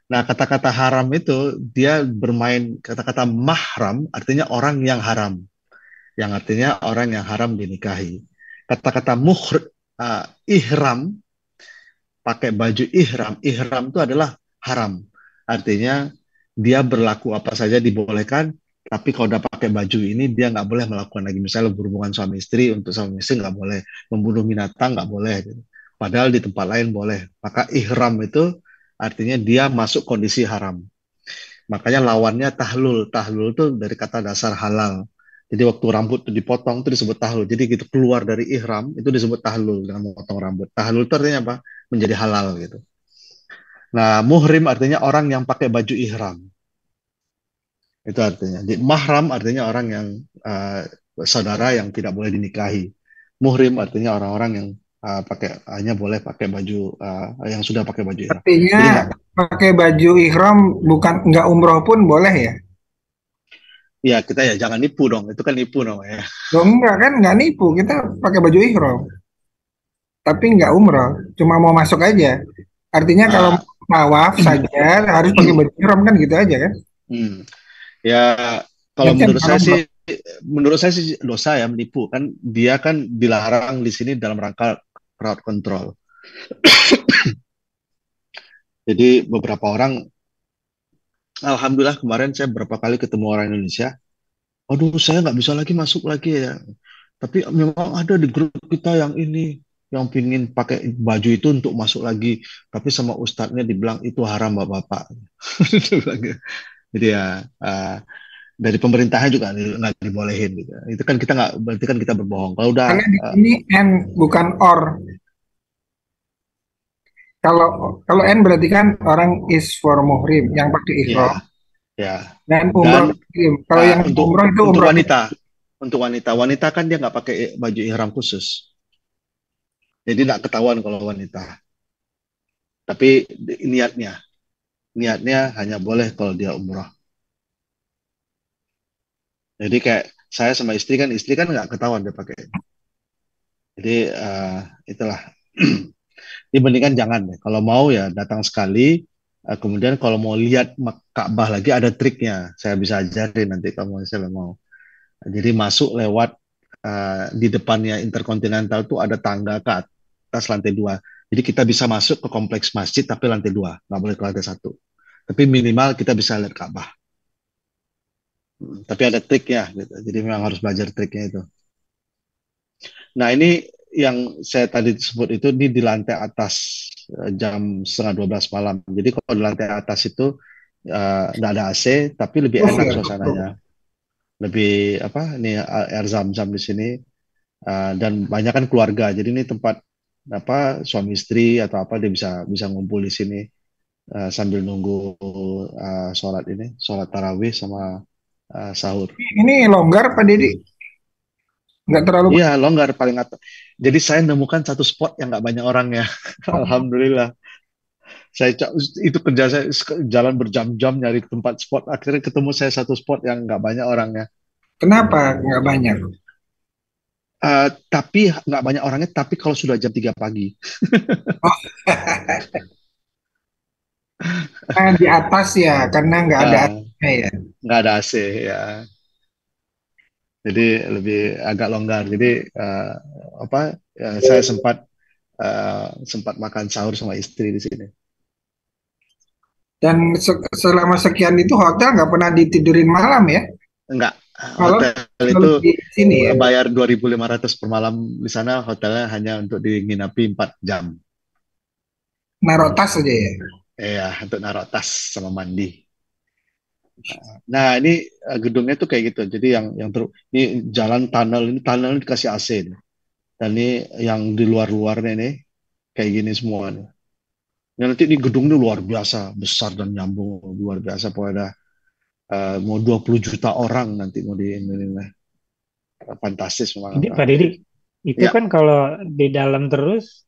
Nah, kata-kata haram itu dia bermain kata-kata mahram artinya orang yang haram, yang artinya orang yang haram dinikahi. Kata-kata ihram, pakai baju ihram. Ihram itu adalah haram. Artinya dia berlaku apa saja dibolehkan, tapi kalau udah pakai baju ini dia nggak boleh melakukan lagi. Misalnya berhubungan suami istri, untuk suami istri nggak boleh, membunuh binatang nggak boleh. Gitu. Padahal di tempat lain boleh. Maka ihram itu artinya dia masuk kondisi haram. Makanya lawannya tahlul. Tahlul itu dari kata dasar halal. Jadi waktu rambut itu dipotong itu disebut tahlul. Jadi gitu keluar dari ihram itu disebut tahlul dengan memotong rambut. Tahlul itu artinya apa? Menjadi halal gitu. Nah, muhrim artinya orang yang pakai baju ihram. Itu artinya. Jadi, mahram artinya orang yang uh, saudara yang tidak boleh dinikahi. Muhrim artinya orang-orang yang hanya boleh pakai baju yang sudah pakai baju ihram. Artinya Jadi nggak, pakai baju ihram bukan nggak umroh pun boleh ya? ya kita ya jangan nipu dong. Itu kan nipu dong ya. Loh, enggak kan, nggak nipu. Kita pakai baju ihram, tapi nggak umroh. Cuma mau masuk aja. Artinya kalau Ah, mau tawaf saja harus pakai baju ihram kan gitu aja kan? hmm. Ya, kalau Ingatnya menurut bukan saya umroh. sih, dosa ya menipu kan dia kan dilarang di sini dalam rangka crowd control. Jadi beberapa orang, alhamdulillah kemarin saya berapa kali ketemu orang Indonesia, aduh saya nggak bisa lagi masuk lagi ya. Tapi memang ada di grup kita yang ini yang pingin pakai baju itu untuk masuk lagi, tapi sama ustadznya dibilang itu haram bapak-bapak. Dia bilang gitu. Jadi ya dari pemerintahnya juga nggak dibolehin gitu. Itu kan kita nggak berarti kan kita berbohong. Kalau udah Karena di sini N bukan or. Kalau kalau N berarti kan orang is for muhrim yang pakai ihram ya ya dan dan umroh muhrim. Kalau yang untuk umroh itu untuk umroh. wanita kan dia nggak pakai baju ihram khusus. Jadi nggak ketahuan kalau wanita. Tapi niatnya niatnya hanya boleh kalau dia umroh. Jadi kayak saya sama istri kan nggak ketahuan dia pakai. Jadi itulah. Dibandingkan jangan deh. Kalau mau ya datang sekali. Kemudian kalau mau lihat Ka'bah lagi ada triknya. Saya bisa ajarin nanti kalau saya mau. Jadi masuk lewat di depannya Intercontinental tuh ada tangga ke atas lantai 2. Jadi kita bisa masuk ke kompleks masjid tapi lantai 2, nggak boleh ke lantai 1. Tapi minimal kita bisa lihat Ka'bah. Tapi ada triknya gitu. Jadi memang harus belajar triknya itu. Nah, ini yang saya tadi sebut itu di lantai atas jam setengah 12 malam. Jadi kalau di lantai atas itu nggak ada AC, tapi lebih Roof enak ya, roof. suasananya. Lebih apa? Ini air zam-zam di sini. Dan banyak kan keluarga. Jadi ini tempat apa suami istri atau apa dia bisa bisa ngumpul di sini sambil nunggu sholat tarawih sama sahur. Ini longgar Pak Dedi. Nggak terlalu Iya, longgar paling atas. Jadi saya nemukan satu spot yang nggak banyak orangnya. banyak. Alhamdulillah. Saya itu kerja saya jalan berjam-jam nyari tempat spot. Akhirnya ketemu saya satu spot yang nggak banyak orangnya. Kenapa nggak banyak? Tapi nggak banyak orangnya. Tapi kalau sudah jam 3 pagi, Oh, di atas ya, karena nggak ada ah, AC-nya ya. nggak ada AC ya. Jadi lebih agak longgar. Jadi eh, apa? Saya sempat makan sahur sama istri di sini. Dan selama sekian itu hotel nggak pernah ditidurin malam ya? Enggak, Malam hotel selalu itu di sini ya. bayar 2.500 per malam di sana, hotelnya hanya untuk dinginapi 4 jam. Naruh tas aja ya. Ya, untuk naruh tas sama mandi. Nah, ini gedungnya tuh kayak gitu. Jadi yang ini jalan tunnel ini dikasih AC nih. Dan ini yang di luar-luarnya ini kayak gini semua nih. Nah, nanti ini gedung ini luar biasa, besar dan nyambung luar biasa. Pokoknya ada mau 20 juta orang nanti mau di ini. Fantastis memang Jadi apa. Pak Didi, itu Ya, kan kalau di dalam terus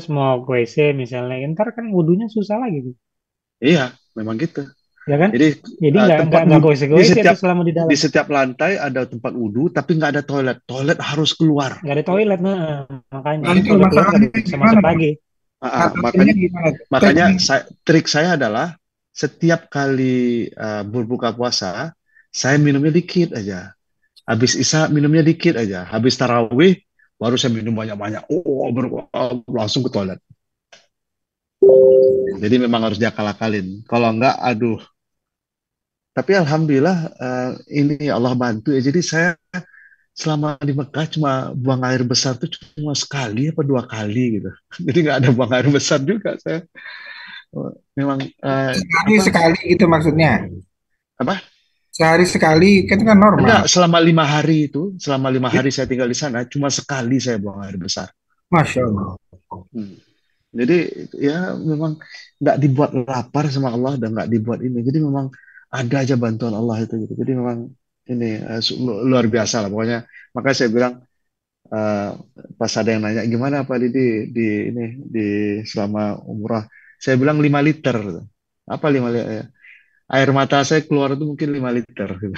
mau ke WC misalnya, ntar kan wudunya susah lagi tuh, iya, memang gitu. ya kan? Jadi Jadi tempat nggak wudhu ke WC tuh selama di di dalam, setiap lantai ada tempat wudhu, tapi nggak ada toilet. Toilet harus keluar. nggak ada toilet, nah makanya Nah itu itu toilet luar nggak masalahnya bisa gimana masuk tuh? lagi. Ngatasinnya Makanya gimana tuh? makanya Teknik. trik saya adalah setiap kali berbuka puasa, saya minumnya dikit aja. Habis isya minumnya dikit aja. Habis tarawih baru saya minum banyak-banyak. Langsung ke toilet. Jadi memang harus diakal-akalin. Kalau enggak, aduh. Tapi alhamdulillah ini Allah bantu ya. Jadi saya selama di Mekah cuma buang air besar tuh cuma sekali apa 2 kali gitu. Jadi nggak ada buang air besar juga saya. Memang Sehari apa sekali gitu maksudnya. apa? Sehari sekali kan itu kan normal. Enggak, selama 5 hari saya tinggal di sana cuma sekali saya buang air besar. Masya Allah. Hmm. Jadi ya memang nggak dibuat lapar sama Allah dan nggak dibuat ini. Jadi memang ada aja bantuan Allah itu gitu. Jadi memang ini luar biasa lah pokoknya. Makanya saya bilang eh, pas ada yang nanya gimana Pak Didi di ini di selama umrah, saya bilang 5 liter. Apa 5 liter? Air mata saya keluar itu mungkin 5 liter gitu.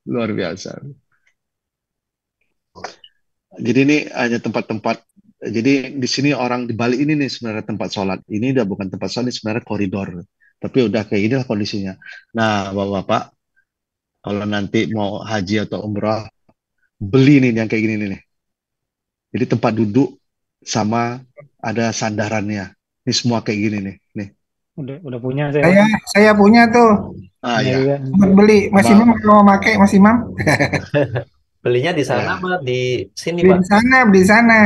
Luar biasa. Jadi ini hanya tempat-tempat. Jadi di sini orang di Bali ini nih sebenarnya tempat sholat. Ini udah bukan tempat sholat, ini sebenarnya koridor. Tapi udah kayak gini lah kondisinya. Nah, bapak-bapak, kalau nanti mau haji atau umrah, beli nih yang kayak gini nih. Jadi tempat duduk sama ada sandarannya. Ini semua kayak gini nih. Nih. Udah punya saya Pak, Saya saya punya tuh. Ah punya ya, juga. Buat beli. Mas sama Imam kalau mau pakai Mas Imam Belinya di sana ya. apa di sini beli Pak? di sana, beli di sana.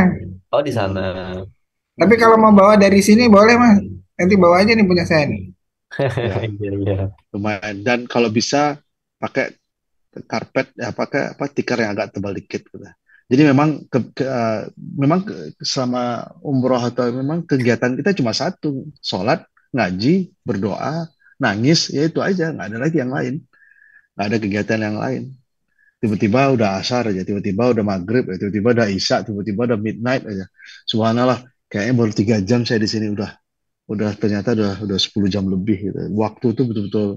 Oh di sana. Hmm. Tapi kalau mau bawa dari sini boleh Mas. Nanti bawa aja nih punya saya nih. Ya, Iya iya. lumayan. Dan kalau bisa pakai karpet ya pakai apa tikar yang agak tebal dikit gitu. Jadi memang memang selama umroh atau memang kegiatan kita cuma satu, sholat, ngaji, berdoa, nangis, ya itu aja, nggak ada lagi yang lain, nggak ada kegiatan yang lain. Tiba-tiba udah asar aja, tiba-tiba udah maghrib, ya, tiba-tiba udah isya, tiba-tiba udah midnight aja. Subhanallah, kayaknya baru 3 jam saya di sini udah ternyata udah 10 jam lebih gitu. Waktu itu betul-betul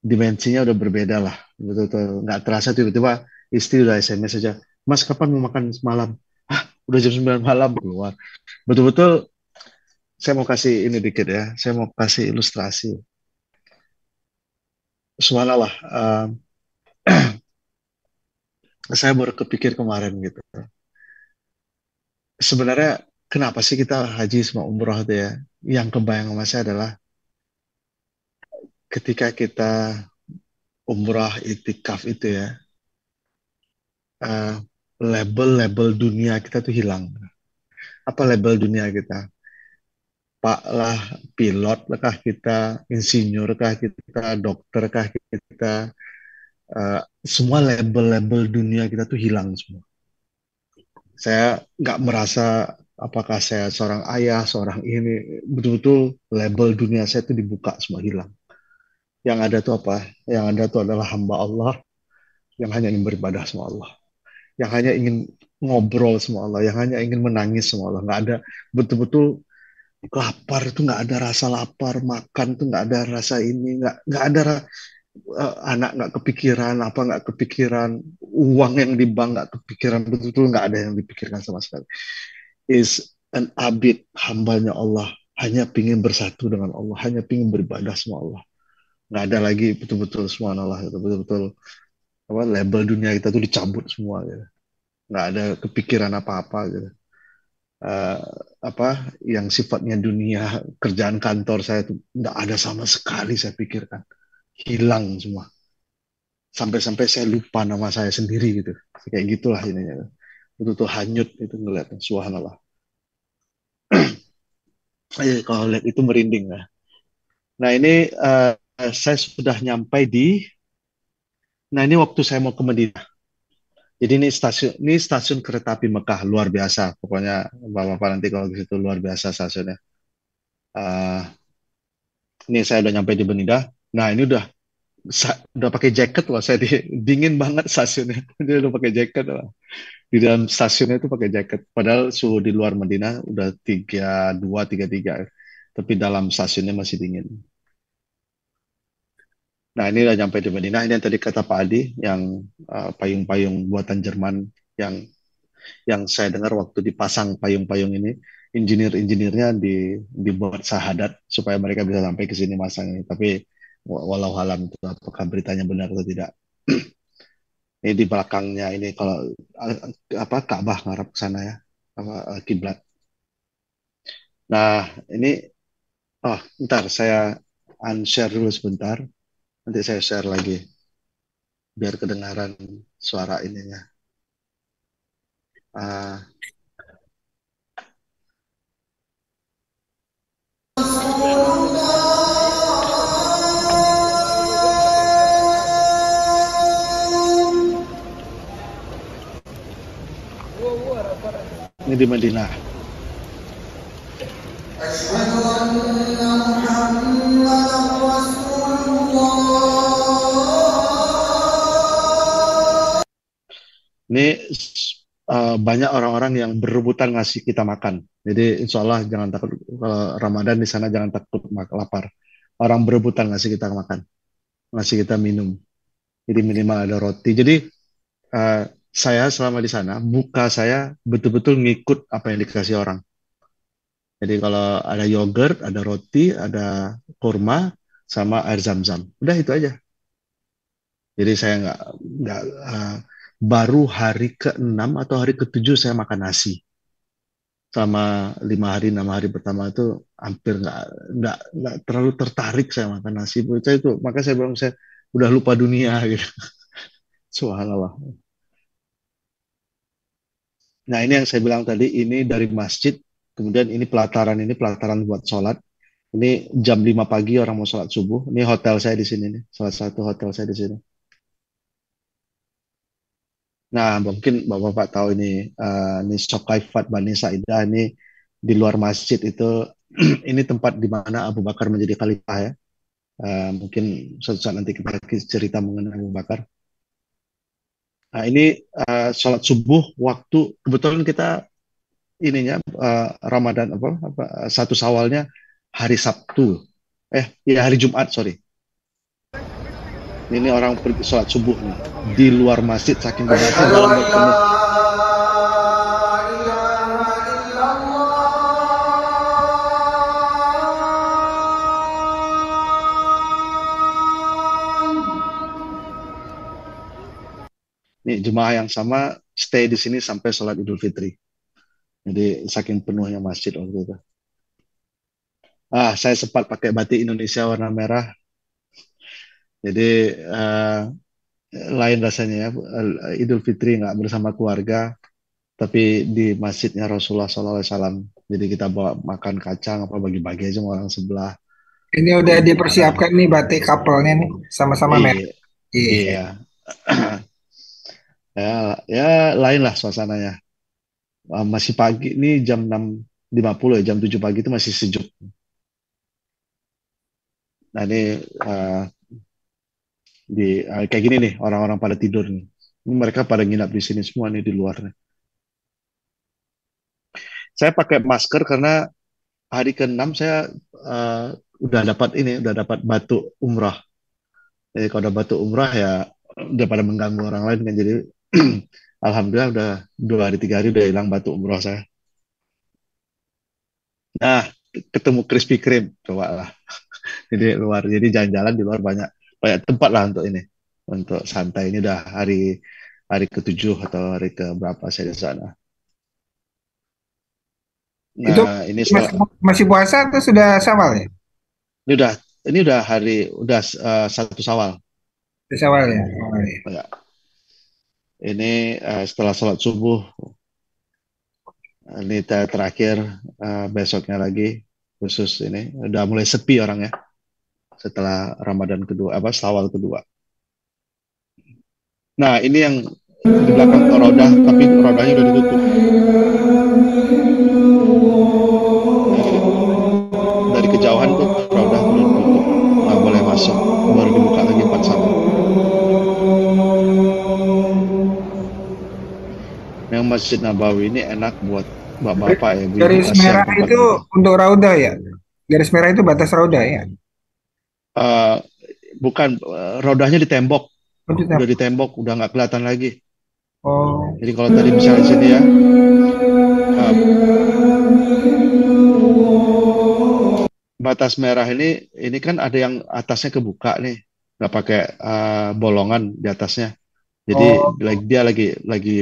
dimensinya udah berbeda lah, betul-betul nggak terasa tiba-tiba istri udah SMS aja, Mas kapan mau makan malam? Ah, udah jam 9 malam keluar. Betul-betul saya mau kasih ini dikit ya, saya mau kasih ilustrasi. Subhanallah, saya baru kepikir kemarin gitu. Sebenarnya kenapa sih kita haji sama umroh itu ya? Yang kebayang sama saya adalah ketika kita umroh itikaf itu ya, eh, label-label dunia kita tuh hilang. Apa label dunia kita? Pak lah, pilot kah kita, insinyur kah kita, dokter kah kita, semua label-label dunia kita tuh hilang semua. Saya nggak merasa apakah saya seorang ayah, seorang ini, betul-betul label dunia saya itu dibuka semua hilang. Yang ada tuh apa? Yang ada tuh adalah hamba Allah yang hanya ingin beribadah sama Allah, yang hanya ingin ngobrol sama Allah, yang hanya ingin menangis sama Allah. Nggak ada betul-betul lapar itu, nggak ada rasa lapar, makan tuh nggak ada rasa ini, nggak ada anak nggak kepikiran, apa nggak kepikiran, uang yang di bank nggak kepikiran, betul-betul nggak ada yang dipikirkan sama sekali. Is an abid, hambanya Allah, hanya pingin bersatu dengan Allah, hanya pingin beribadah sama Allah. Nggak ada lagi betul-betul subhanallah, itu betul-betul apa, label dunia kita tuh dicabut semua gitu. Nggak ada kepikiran apa-apa gitu. Eh, apa yang sifatnya dunia, kerjaan kantor saya itu nggak ada sama sekali saya pikirkan, hilang semua, sampai-sampai saya lupa nama saya sendiri gitu, kayak gitulah ininya, betul-betul hanyut itu ngeliatnya, subhanallah. Kalau lihat itu merinding lah. Nah ini saya sudah nyampe nah ini waktu saya mau ke Madinah. Jadi ini stasiun kereta api Mekah, luar biasa. Pokoknya bapak-bapak nanti kalau ke situ luar biasa stasiunnya. Eh, ini saya udah nyampe di Madinah. Nah ini udah pakai jaket loh, dingin banget stasiunnya. Dia udah pakai jaket loh. Di dalam stasiunnya itu pakai jaket. Padahal suhu di luar Madinah udah 32, 33. Tapi dalam stasiunnya masih dingin. Nah, ini udah nyampe di Madinah. Ini yang tadi kata Pak Adi, yang payung-payung buatan Jerman, yang saya dengar waktu dipasang payung-payung ini, engineer-engineernya dibuat syahadat supaya mereka bisa sampai ke sini masang ini. Tapi walau alam itu apakah beritanya benar atau tidak. Ini di belakangnya ini, kalau apa, Ka'bah ngarap ke sana ya, apa, kiblat. Nah, ini, oh, ntar saya unshare dulu sebentar. Nanti saya share lagi biar kedengaran suara ininya. Ah, ini di Madinah. Ini banyak orang-orang yang berebutan ngasih kita makan. Jadi insya Allah jangan takut, kalau Ramadan di sana jangan takut lapar. Orang berebutan ngasih kita makan, ngasih kita minum. Jadi minimal ada roti. Jadi eh, saya selama di sana, buka saya betul-betul ngikut apa yang dikasih orang. Jadi kalau ada yogurt, ada roti, ada kurma, sama air zam-zam. Udah itu aja. Jadi saya nggak eh, baru hari ke-6 atau hari ke-7 saya makan nasi. Selama 5 hari, 6 hari pertama itu hampir nggak terlalu tertarik saya makan nasi. Saya itu, maka saya bilang saya udah lupa dunia gitu. Subhanallah. Nah ini yang saya bilang tadi, ini dari masjid, kemudian ini pelataran buat sholat. Ini jam 5 pagi orang mau sholat subuh. Ini hotel saya di sini nih, salah satu hotel saya di sini. Nah, mungkin Bapak-Bapak tahu ini Sokaifat Bani Sa'idah, ini di luar masjid itu, ini tempat di mana Abu Bakar menjadi khalifah ya. Mungkin suatu saat nanti kita cerita mengenai Abu Bakar. Nah, ini sholat subuh waktu kebetulan kita ininya Ramadan apa, satu Syawalnya hari Sabtu. Ya hari Jumat, sorry. Ini orang pergi sholat subuh nih di luar masjid, saking banyaknya dalam penuh. Nih jemaah yang sama stay di sini sampai sholat Idul Fitri. Jadi saking penuhnya masjid waktu itu. Saya sempat pakai batik Indonesia warna merah. Jadi lain rasanya ya. Idul Fitri nggak bersama keluarga, tapi di masjidnya Rasulullah SAW. Jadi kita bawa makan kacang apa, bagi-bagi aja sama orang sebelah. Ini udah Jadi marah. dipersiapkan nih batik couple-nya nih sama-sama merah. Iya, Iya. iya. Ya, ya lain lah suasananya. Masih pagi, ini jam 6.50 ya, jam 7 pagi itu masih sejuk. Nah ini eh, kayak gini nih, orang-orang pada tidur nih. Ini mereka pada nginap di sini semua nih di luar nih. Saya pakai masker karena hari ke-6 saya udah dapat batu umrah. Jadi kalau udah batu umrah ya udah pada mengganggu orang lain kan. Jadi alhamdulillah udah 2 hari 3 hari udah hilang batu umrah saya. Nah, ketemu Krispy Kreme, coba lah. Jadi luar, jadi jalan-jalan di luar banyak banyak tempat lah untuk ini, untuk santai. Ini udah hari hari ke-7 atau hari ke berapa saya di sana. Itu Nah, ini masih setelah masih puasa atau sudah Syawal ya? ini udah hari udah 1 Syawal. Sudah Syawal ya. Oh, iya. Ya, ini setelah sholat subuh. Ini terakhir, besoknya lagi khusus ini udah mulai sepi orangnya setelah Ramadan kedua apa Syawal kedua. Nah, ini yang di belakang roda tapi rodanya udah ditutup. Dari kejauhan tuh roda udah ditutup, nggak boleh masuk. Baru dibuka lagi 4 Syawal. Yang Masjid Nabawi ini enak buat bapak-bapak ya, Bu, Garis kasihan merah tempat itu duduk. untuk raudah ya. Garis merah itu batas raudah ya. Eh, bukan, rodanya di tembok, Oh, itu udah apa? di tembok, udah nggak kelihatan lagi. Oh, Jadi kalau tadi misalnya di sini ya, eh, batas merah ini kan ada yang atasnya kebuka nih, nggak pakai bolongan di atasnya. Jadi oh, dia lagi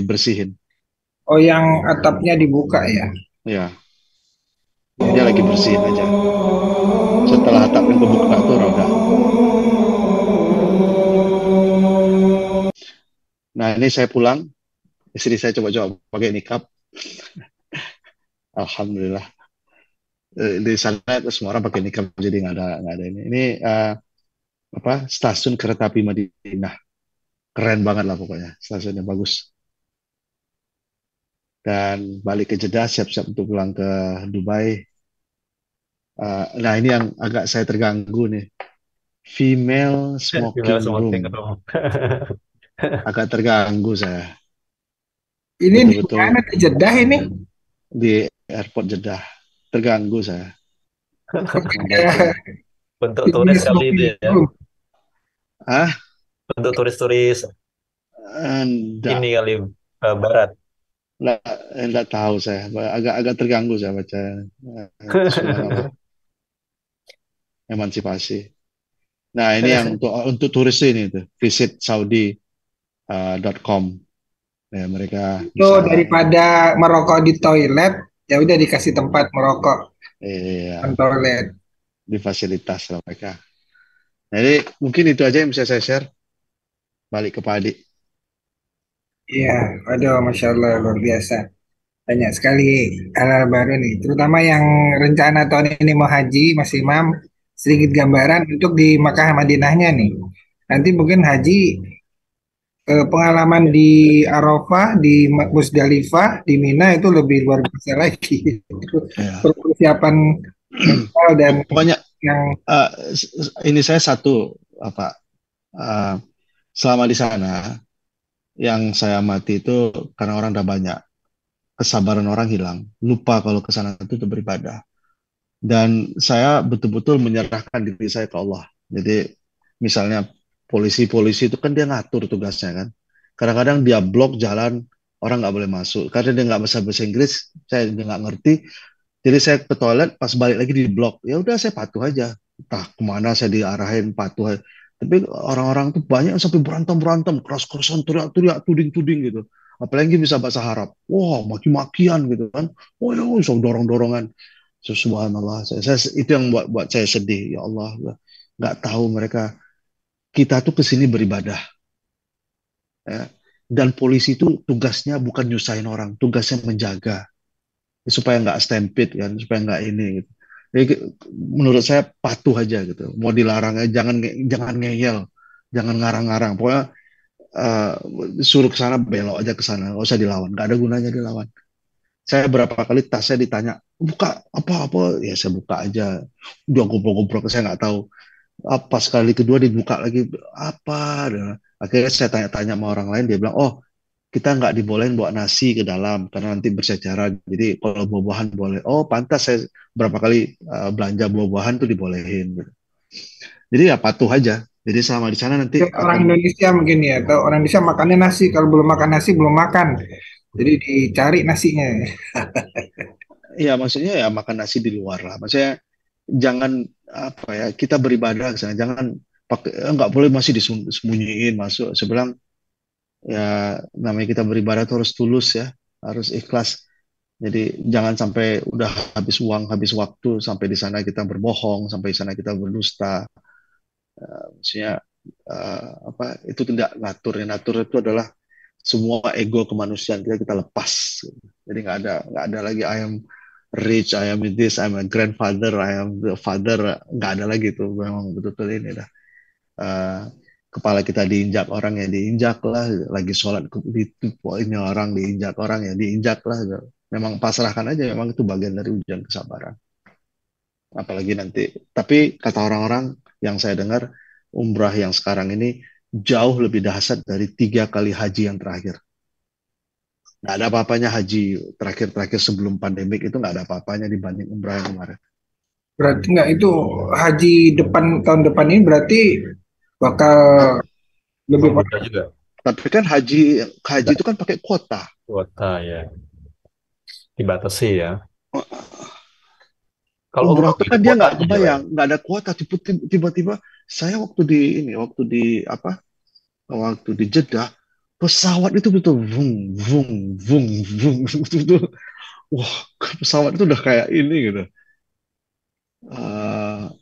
bersihin, oh, yang atapnya dibuka ya. ya. Jadi dia lagi bersihin aja. Setelah atap yang kebuka tuh roda. Nah, ini saya pulang, istri saya coba-coba pakai nikab. Alhamdulillah. Di sana tuh semua orang pakai nikab, jadi nggak ada ini. Ini apa, stasiun kereta api Madinah. Keren banget lah pokoknya, stasiunnya bagus. Dan balik ke Jeddah, siap-siap untuk pulang ke Dubai. Nah, ini yang agak saya terganggu nih. Female Female smoking room. smoking room. Agak terganggu saya. Ini di Betul-betul mana di Jeddah ini? di airport Jeddah. Terganggu saya. Membaca. Kayak Untuk ini turis kali itu smoking ya. room. Ah, Untuk turis-turis enggak. ini kali barat. Enggak, enggak tahu saya. Agak terganggu saya baca. Subhanallah. Emansipasi. Nah, ini yang untuk turis ini tuh. Visit Saudi.com. Ya, mereka So, bisa, daripada merokok di toilet, ya udah dikasih tempat merokok di ya, toilet. di fasilitas lah mereka. Jadi mungkin itu aja yang bisa saya share. Balik ke Pak Adi. Iya, aduh, masya Allah luar biasa. Banyak sekali hal-hal baru nih, terutama yang rencana tahun ini mau haji, Mas Imam. Sedikit gambaran untuk di Makkah Madinahnya nih. Nanti mungkin haji, pengalaman di Arafah, di Musdalifah, di Mina itu lebih luar biasa lagi. Itu Ya. persiapan mental dan Pokoknya yang eh, ini saya satu apa, eh, selama di sana yang saya amati itu karena orang udah banyak, kesabaran orang hilang, lupa kalau ke sana itu untuk beribadah. Dan saya betul-betul menyerahkan diri saya ke Allah. Jadi misalnya polisi-polisi itu kan dia ngatur tugasnya kan. Kadang-kadang dia blok jalan, orang nggak boleh masuk. Karena dia nggak bisa bahasa Inggris, saya dia nggak ngerti. Jadi saya ke toilet, pas balik lagi di blok. Ya udah saya patuh aja. Entah kemana saya diarahin, patuh aja. Tapi orang-orang tuh banyak yang sampai berantem-berantem, keras-kerasan, teriak-teriak, tuding-tuding gitu. Apalagi bisa bahasa Arab. Wah, maki-makian gitu kan. Oh ya, so dorong-dorongan. Subhanallah, itu yang buat saya sedih. Ya Allah, nggak tahu mereka. Kita tuh kesini beribadah, ya. Dan polisi itu tugasnya bukan nyusahin orang, tugasnya menjaga supaya nggak stampede kan, supaya nggak ini gitu. Jadi menurut saya patuh aja gitu. Mau dilarang jangan jangan ngeyel, jangan ngarang-ngarang. Pokoknya eh, suruh ke sana belok aja ke sana, nggak usah dilawan. Nggak ada gunanya dilawan. Saya berapa kali tas saya ditanya, buka apa-apa, ya saya buka aja. Dia goblok-goblok, saya nggak tahu. Apa sekali kedua dibuka lagi, apa? Akhirnya saya tanya-tanya sama orang lain, dia bilang, oh kita nggak dibolehin bawa nasi ke dalam karena nanti berceceran. Jadi kalau buah-buahan boleh. Oh, pantas saya berapa kali belanja buah-buahan tuh dibolehin, gitu. Jadi ya patuh aja. Jadi selama di sana nanti Orang akan, Indonesia mungkin ya, atau orang Indonesia makannya nasi, kalau belum makan nasi belum makan. Jadi dicari nasinya. ya maksudnya ya makan nasi di luar lah. Maksudnya jangan apa ya, kita beribadah ke sana, jangan pakai nggak boleh masih disembunyiin masuk. Sebenarnya ya namanya kita beribadah tuh harus tulus ya, harus ikhlas. Jadi jangan sampai udah habis uang, habis waktu sampai di sana kita berbohong, sampai di sana kita berdusta. Maksudnya apa itu tidak natur. Yang natur itu adalah semua ego kemanusiaan kita lepas. Jadi nggak ada lagi I am rich, I am this, I am a grandfather, I am the father. Nggak ada lagi tuh. Memang betul-betul ini dah. Eh, kepala kita diinjak orang ya diinjak lah, lagi sholat ditipu ini orang, diinjak orang ya diinjak lah. Memang pasrahkan aja, memang itu bagian dari ujian kesabaran. Apalagi nanti, tapi kata orang-orang yang saya dengar, umrah yang sekarang ini jauh lebih dahsyat dari 3 kali haji yang terakhir. Nggak ada apa-apanya haji terakhir-terakhir sebelum pandemik itu, nggak ada apa-apanya dibanding umrah yang kemarin. Berarti nggak itu haji depan tahun depan ini berarti bakal Ta- lebih Berbeda juga. Tapi kan haji haji itu kan pakai kuota. Kuota ya. Dibatasi ya. Kalau Umroh umroh itu gitu kan dia nggak kuotanya juga ya. kebayang, nggak ada kuota. Tiba-tiba saya waktu di Jeddah, pesawat itu betul vung vung vung vung betul. Wah, pesawat itu udah kayak ini gitu.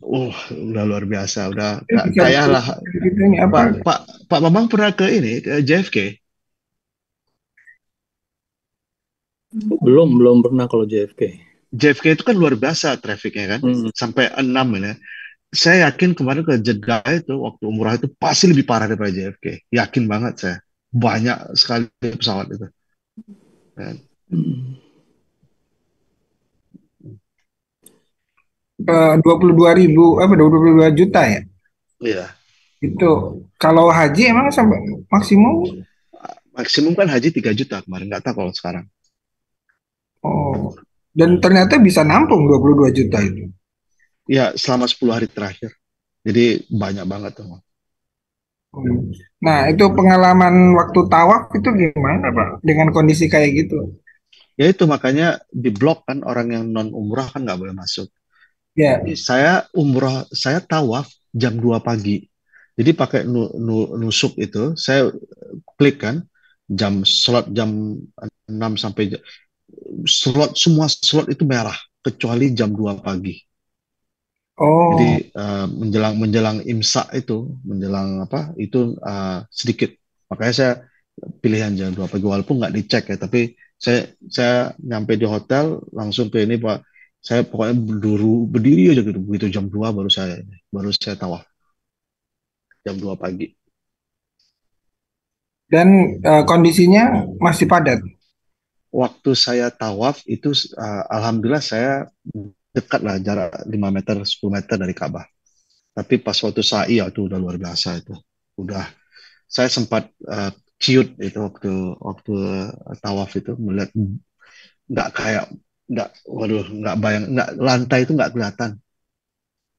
Udah luar biasa, udah bisa kayak lah. kita ini apa? Pak Pak Pak Bambang pernah ke ini ke JFK. Belum pernah kalau JFK. JFK itu kan luar biasa trafiknya kan, Hmm. sampai 6 ini. Saya yakin kemarin ke Jeddah itu waktu umrah itu pasti lebih parah daripada JFK. Yakin banget saya. Banyak sekali pesawat itu. Ya. Hmm. 22.000 apa 22 juta ya? Iya. Itu kalau haji emang sampai maksimum. Maksimum kan haji 3 juta kemarin. Nggak tahu kalau sekarang. Oh, dan ternyata bisa nampung 22 juta itu. Ya, selama 10 hari terakhir. Jadi banyak banget tuh. Hmm. Nah, itu pengalaman waktu tawaf itu gimana, Pak? Dengan kondisi kayak gitu. Ya itu makanya di blok kan orang yang non umrah kan nggak boleh masuk. Ya, Jadi saya umrah, saya tawaf jam 2 pagi. Jadi pakai nusuk itu, saya klik kan, slot jam 6 sampai semua slot itu merah kecuali jam 2 pagi. Jadi oh, menjelang menjelang imsak itu, menjelang apa itu sedikit. Makanya saya pilihan jam 2 pagi walaupun nggak dicek ya, tapi saya nyampe di hotel langsung ke ini Pak. Saya pokoknya berdiri aja gitu. Begitu jam 2 baru saya tawaf jam 2 pagi. dan kondisinya masih padat. Waktu saya tawaf itu alhamdulillah saya dekat lah, jarak 5 meter 10 meter dari Ka'bah. Tapi pas waktu sa'i ya itu udah luar biasa itu. Udah saya sempat ciut itu waktu waktu tawaf itu melihat nggak kayak nggak waduh nggak bayang nggak lantai itu nggak kelihatan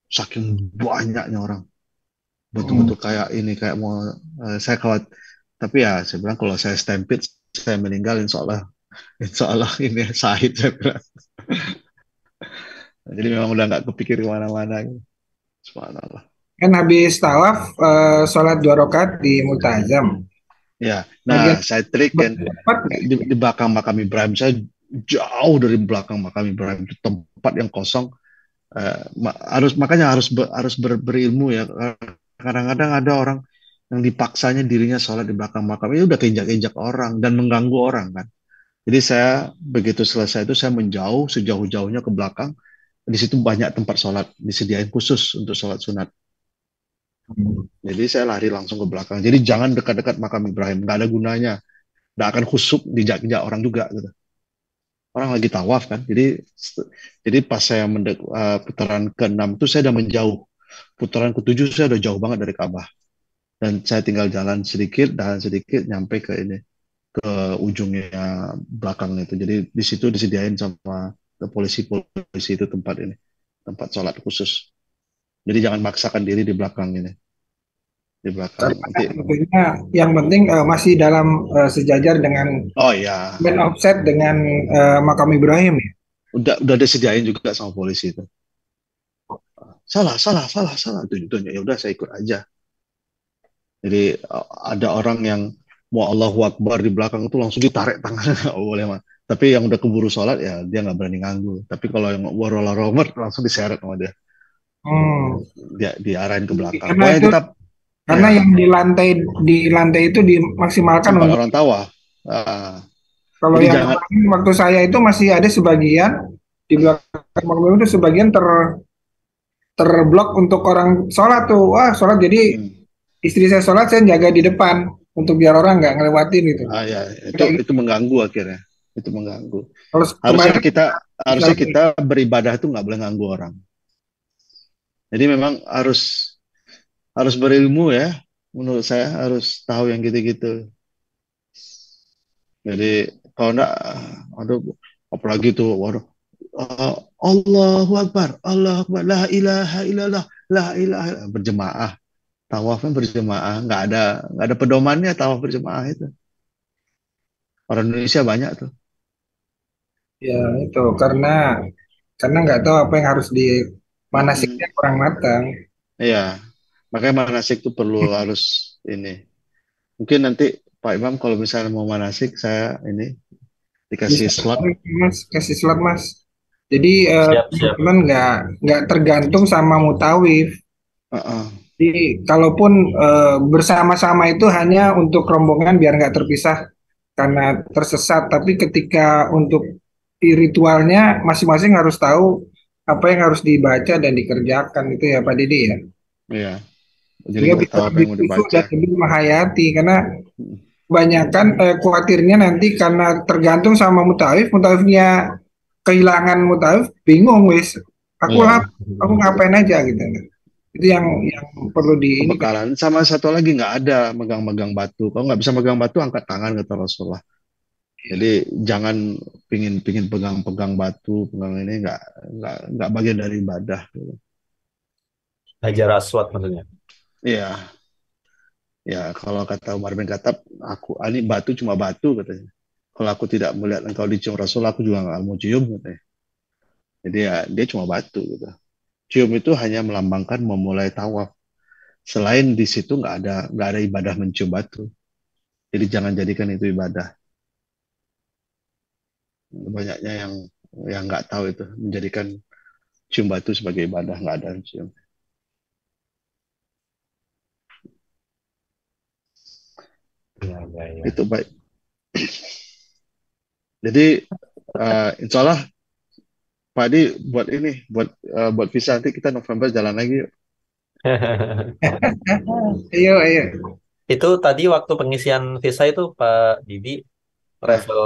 saking banyaknya orang, Hmm. betul-betul kayak ini kayak mau saya kawat, tapi ya saya bilang kalau saya stampede saya meninggal insya Allah ini sahid saya bilang. Jadi memang udah nggak kepikir kemana-mana gitu. Subhanallah. Kan habis tawaf, sholat 2 rakaat di Multazam. Ya, Bagian nah saya trik kan tempat nggak? di belakang makam Ibrahim, saya jauh dari belakang makam Ibrahim, itu tempat yang kosong. Makanya harus berilmu ya. Kadang-kadang ada orang yang dipaksanya dirinya sholat di belakang makam itu udah keinjak-injak orang dan mengganggu orang kan. Jadi saya begitu selesai itu saya menjauh sejauh-jauhnya ke belakang. Di situ banyak tempat sholat disediain khusus untuk sholat sunat. Jadi saya lari langsung ke belakang. Jadi jangan dekat-dekat makam Ibrahim, nggak ada gunanya. Nggak akan khusyuk dijak-jak orang juga gitu. Orang lagi tawaf kan. Jadi pas saya putaran ke-6 itu saya udah menjauh. Putaran ke-7 saya udah jauh banget dari Ka'bah. Dan saya tinggal jalan sedikit nyampe ke ini, ke ujungnya belakang itu. Jadi di situ disediain sama polisi itu tempat sholat khusus. Jadi jangan maksakan diri di belakang ini, di belakang Karena nanti. tentunya yang penting masih dalam sejajar dengan Oh ya, main offset dengan makam Ibrahim ya. udah disediain juga sama polisi itu. Salah, salah, salah, salah. Tunjuk-tunjuk. Ya udah saya ikut aja. Jadi ada orang yang mau Allahu Akbar di belakang itu langsung ditarik tangannya, nggak boleh mah. Tapi yang udah keburu sholat ya dia nggak berani ganggu. Tapi kalau yang Allahu Akbar langsung diseret sama dia, Hmm. dia diarahin ke belakang. Karena Pokoknya itu kita karena ya yang di lantai itu dimaksimalkan tempat untuk orang tawa. Ah, kalau jadi yang jangan kemarin waktu saya itu masih ada sebagian di belakang makam Ibrahim itu sebagian terblok untuk orang sholat tuh. Wah, sholat jadi hmm, istri saya sholat saya jaga di depan untuk biar orang nggak ngelewatin gitu. ya Kayak gitu. itu mengganggu akhirnya. Itu mengganggu. Kalau Harusnya kemarin kita bisa harusnya lebih. kita beribadah itu nggak boleh ganggu orang. Jadi memang harus harus berilmu ya. Menurut saya harus tahu yang gitu-gitu. Jadi kalau enggak, aduh, apalagi tuh, waduh, Allahu Akbar, la ilaha illallah, la ilaha illallah. Berjemaah, tawafnya berjemaah, nggak ada pedomannya tawaf berjemaah itu. Orang Indonesia banyak tuh. Ya itu karena nggak tahu apa yang harus di Mm-mm. manasiknya kurang matang. Iya, makanya manasik tuh perlu harus ini. Mungkin nanti Pak Imam kalau misalnya mau manasik, saya ini dikasih Bisa slot. Mas kasih slot Mas. Jadi Siap, siap. teman-teman nggak tergantung sama mutawif. Heeh. Jadi kalaupun bersama-sama itu hanya untuk rombongan biar nggak terpisah karena tersesat. Tapi ketika untuk ritualnya masing-masing harus tahu apa yang harus dibaca dan dikerjakan itu ya Pak Didi ya. Iya, jadi Sehingga kita bisa tahu apa yang lebih mau khusyuk dibaca. dan lebih menghayati karena kebanyakan khawatirnya nanti karena tergantung sama mutawif, mutawifnya kehilangan mutawif, bingung wis. Aku Iya, lap, aku ngapain aja gitu. Itu yang perlu di ini kan. kebekalan. Sama satu lagi nggak ada megang-megang batu. Kalau nggak bisa megang batu, angkat tangan kata Rasulullah. Jadi jangan pingin pegang-pegang batu, pegang ini nggak bagian dari ibadah. Hajar Aswad maksudnya. Iya, ya kalau kata Umar bin Khattab, ini batu cuma batu katanya. Kalau aku tidak melihat engkau dicium Rasul, aku juga nggak mau cium katanya. Jadi ya dia cuma batu gitu. Cium itu hanya melambangkan memulai tawaf. Selain di situ nggak ada ibadah mencium batu. Jadi jangan jadikan itu ibadah. Banyaknya yang nggak tahu itu menjadikan cium batu sebagai ibadah, nggak ada cium. Iya, iya, iya. Itu baik. Jadi insya Allah Pak Adi buat visa nanti kita November jalan lagi yuk. Ayo, ayo. Itu tadi waktu pengisian visa itu Pak Didi Nah, travel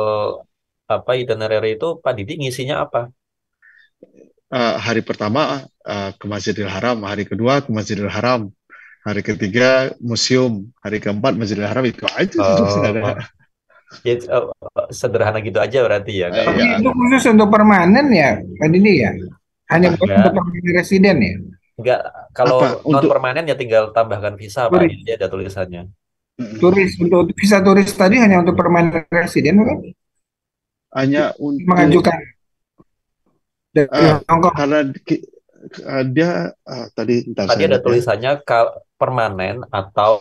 apa itinerary itu Pak Didi ngisinya apa? hari pertama ke Masjidil Haram, hari kedua ke Masjidil Haram, hari ketiga museum, hari keempat Masjidil Haram itu aja terus nggak ada. Oh, ya, sederhana gitu aja berarti ya, nggak Tapi Ya itu khusus untuk permanen ya, Pak Didi ya. Hanya apa? buat untuk nggak permanen residen ya. nggak kalau Apa non untuk permanen ya tinggal tambahkan visa Pak. Turis, Ini ada tulisannya. turis untuk visa turis tadi hanya untuk permanen residen kan? hanya untuk Mengajukan dari eh, Hong Kong. karena dia tadi ntar Tadi saya ada lihat ya. tulisannya permanen atau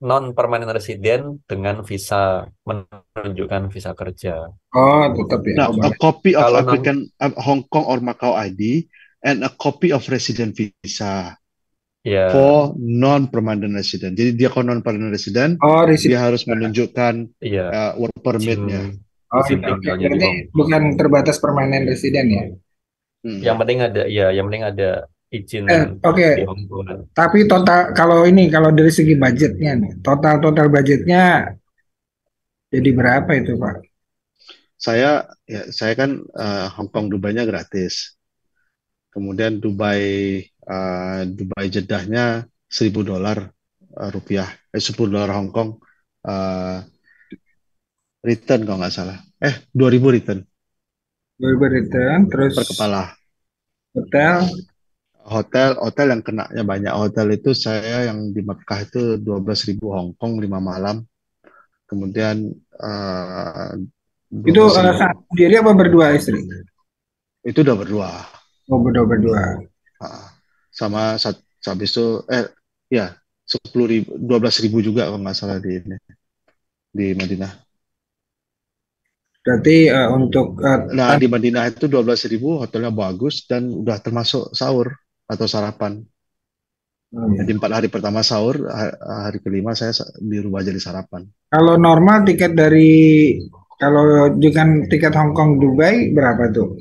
non permanen residen dengan visa menunjukkan visa kerja. Oh, tetap ya. Now, a Boleh. copy of Kalau non applicant Hong Kong or Macau ID and a copy of resident visa ya for non-permanent resident. Jadi dia kalau non-permanent resident, Oh, receipt. dia harus menunjukkan iya work izin permit-nya. Oh, izin oke. tinggalnya di Berarti Hong Kong. bukan terbatas permanen residen ya. Yang Hmm. penting ada ya, yang penting ada izin Oke. di Hong Kong. Tapi total kalau dari segi budgetnya nih, total budgetnya jadi berapa itu Pak? Saya kan Hong Kong Dubai-nya gratis. Kemudian Dubai Jeddah-nya $1.000 rupiah, $10 Hong Kong. Eh, return kalau nggak salah. 2.000 return 2000 return, terus per kepala. hotel, Hotel yang kenanya banyak. Hotel itu saya yang di Mekah itu 12.000 Hong Kong 5 malam. Kemudian itu 12.000 sendiri apa berdua istri? itu udah berdua. Oh, berdua-berdua. Ah, sama habis itu ya 10.000 12.000 juga kalau nggak salah di Madinah. Berarti untuk Nah di Madinah itu 12.000, hotelnya bagus dan udah termasuk sahur atau sarapan. Jadi 4 hari pertama sahur, hari kelima saya di rumah jadi sarapan. kalau normal tiket kalau dengan tiket Hong Kong Dubai berapa tuh?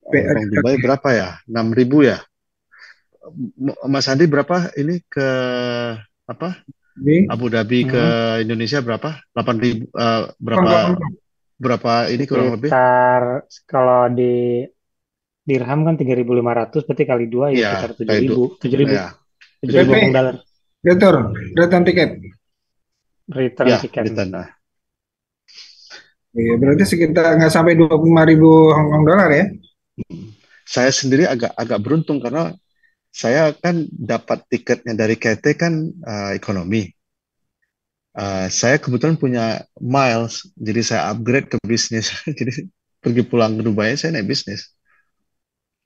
Hong Kong Dubai berapa ya? 6.000 ya? Mas Andi berapa ini ke apa? Abu Dhabi ke Indonesia berapa? 8.000 berapa ini kurang lebih? Sekitar kalau di dirham kan 3.500, berarti kali 2 ya Iya, sekitar kayak 7.000 ya. 7.000 Hong Kong dollar Return tiket. return Ya, tiket. return. Nah. Iya, berarti sekitar nggak sampai 25.000 Hong Kong dollar ya? Saya sendiri agak beruntung karena saya kan dapat tiketnya dari KT kan ekonomi. Saya kebetulan punya miles, jadi saya upgrade ke bisnis. Jadi pergi pulang ke Dubai saya naik bisnis.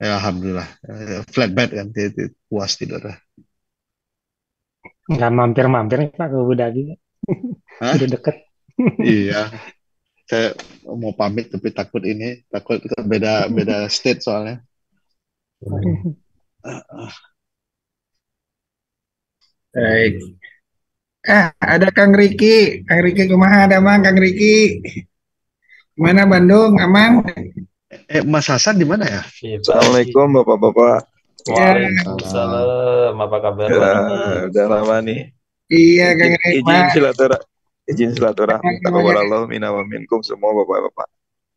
Ya, alhamdulillah, flatbed kan, puas tidur. Nggak mampir-mampir Pak ke Abu Dhabi. Hah? Udah deket. Iya, saya mau pamit tapi takut beda state soalnya. Baik. Ada Kang Riki. Kang Riki kumaha ada mang Kang Riki? Gimana Bandung aman? Mas Hasan di mana ya? Assalamualaikum Bapak-Bapak. Waalaikumsalam. Apa kabar Pak Riki? Udah lama nih. Iya Kang Riki. Izin silaturahmi. Taqabbalallahu minna wa minkum semua Bapak-Bapak.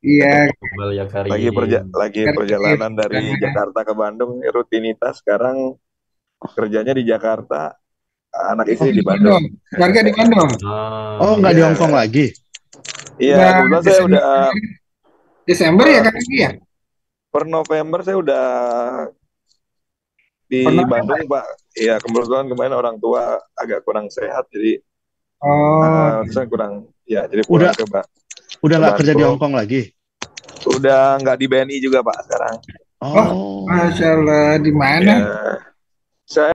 Iya. Ya, Karim. Lagi perjalanan dari Jakarta ke Bandung, rutinitas sekarang kerjanya di Jakarta, anak istri di Bandung. Keluarga di Bandung. Oh, nggak di Hong Kong lagi? Iya, kebetulan saya udah Desember ya Kang Riki ya? per November saya udah di Bandung Pak. Iya, kebetulan kemarin orang tua agak kurang sehat, jadi saya kurang, ya jadi pulang ke Pak. Udah nggak kerja di Hong Kong lagi? Udah nggak di BNI juga Pak sekarang. Oh, Masya Allah, di mana? Ya, saya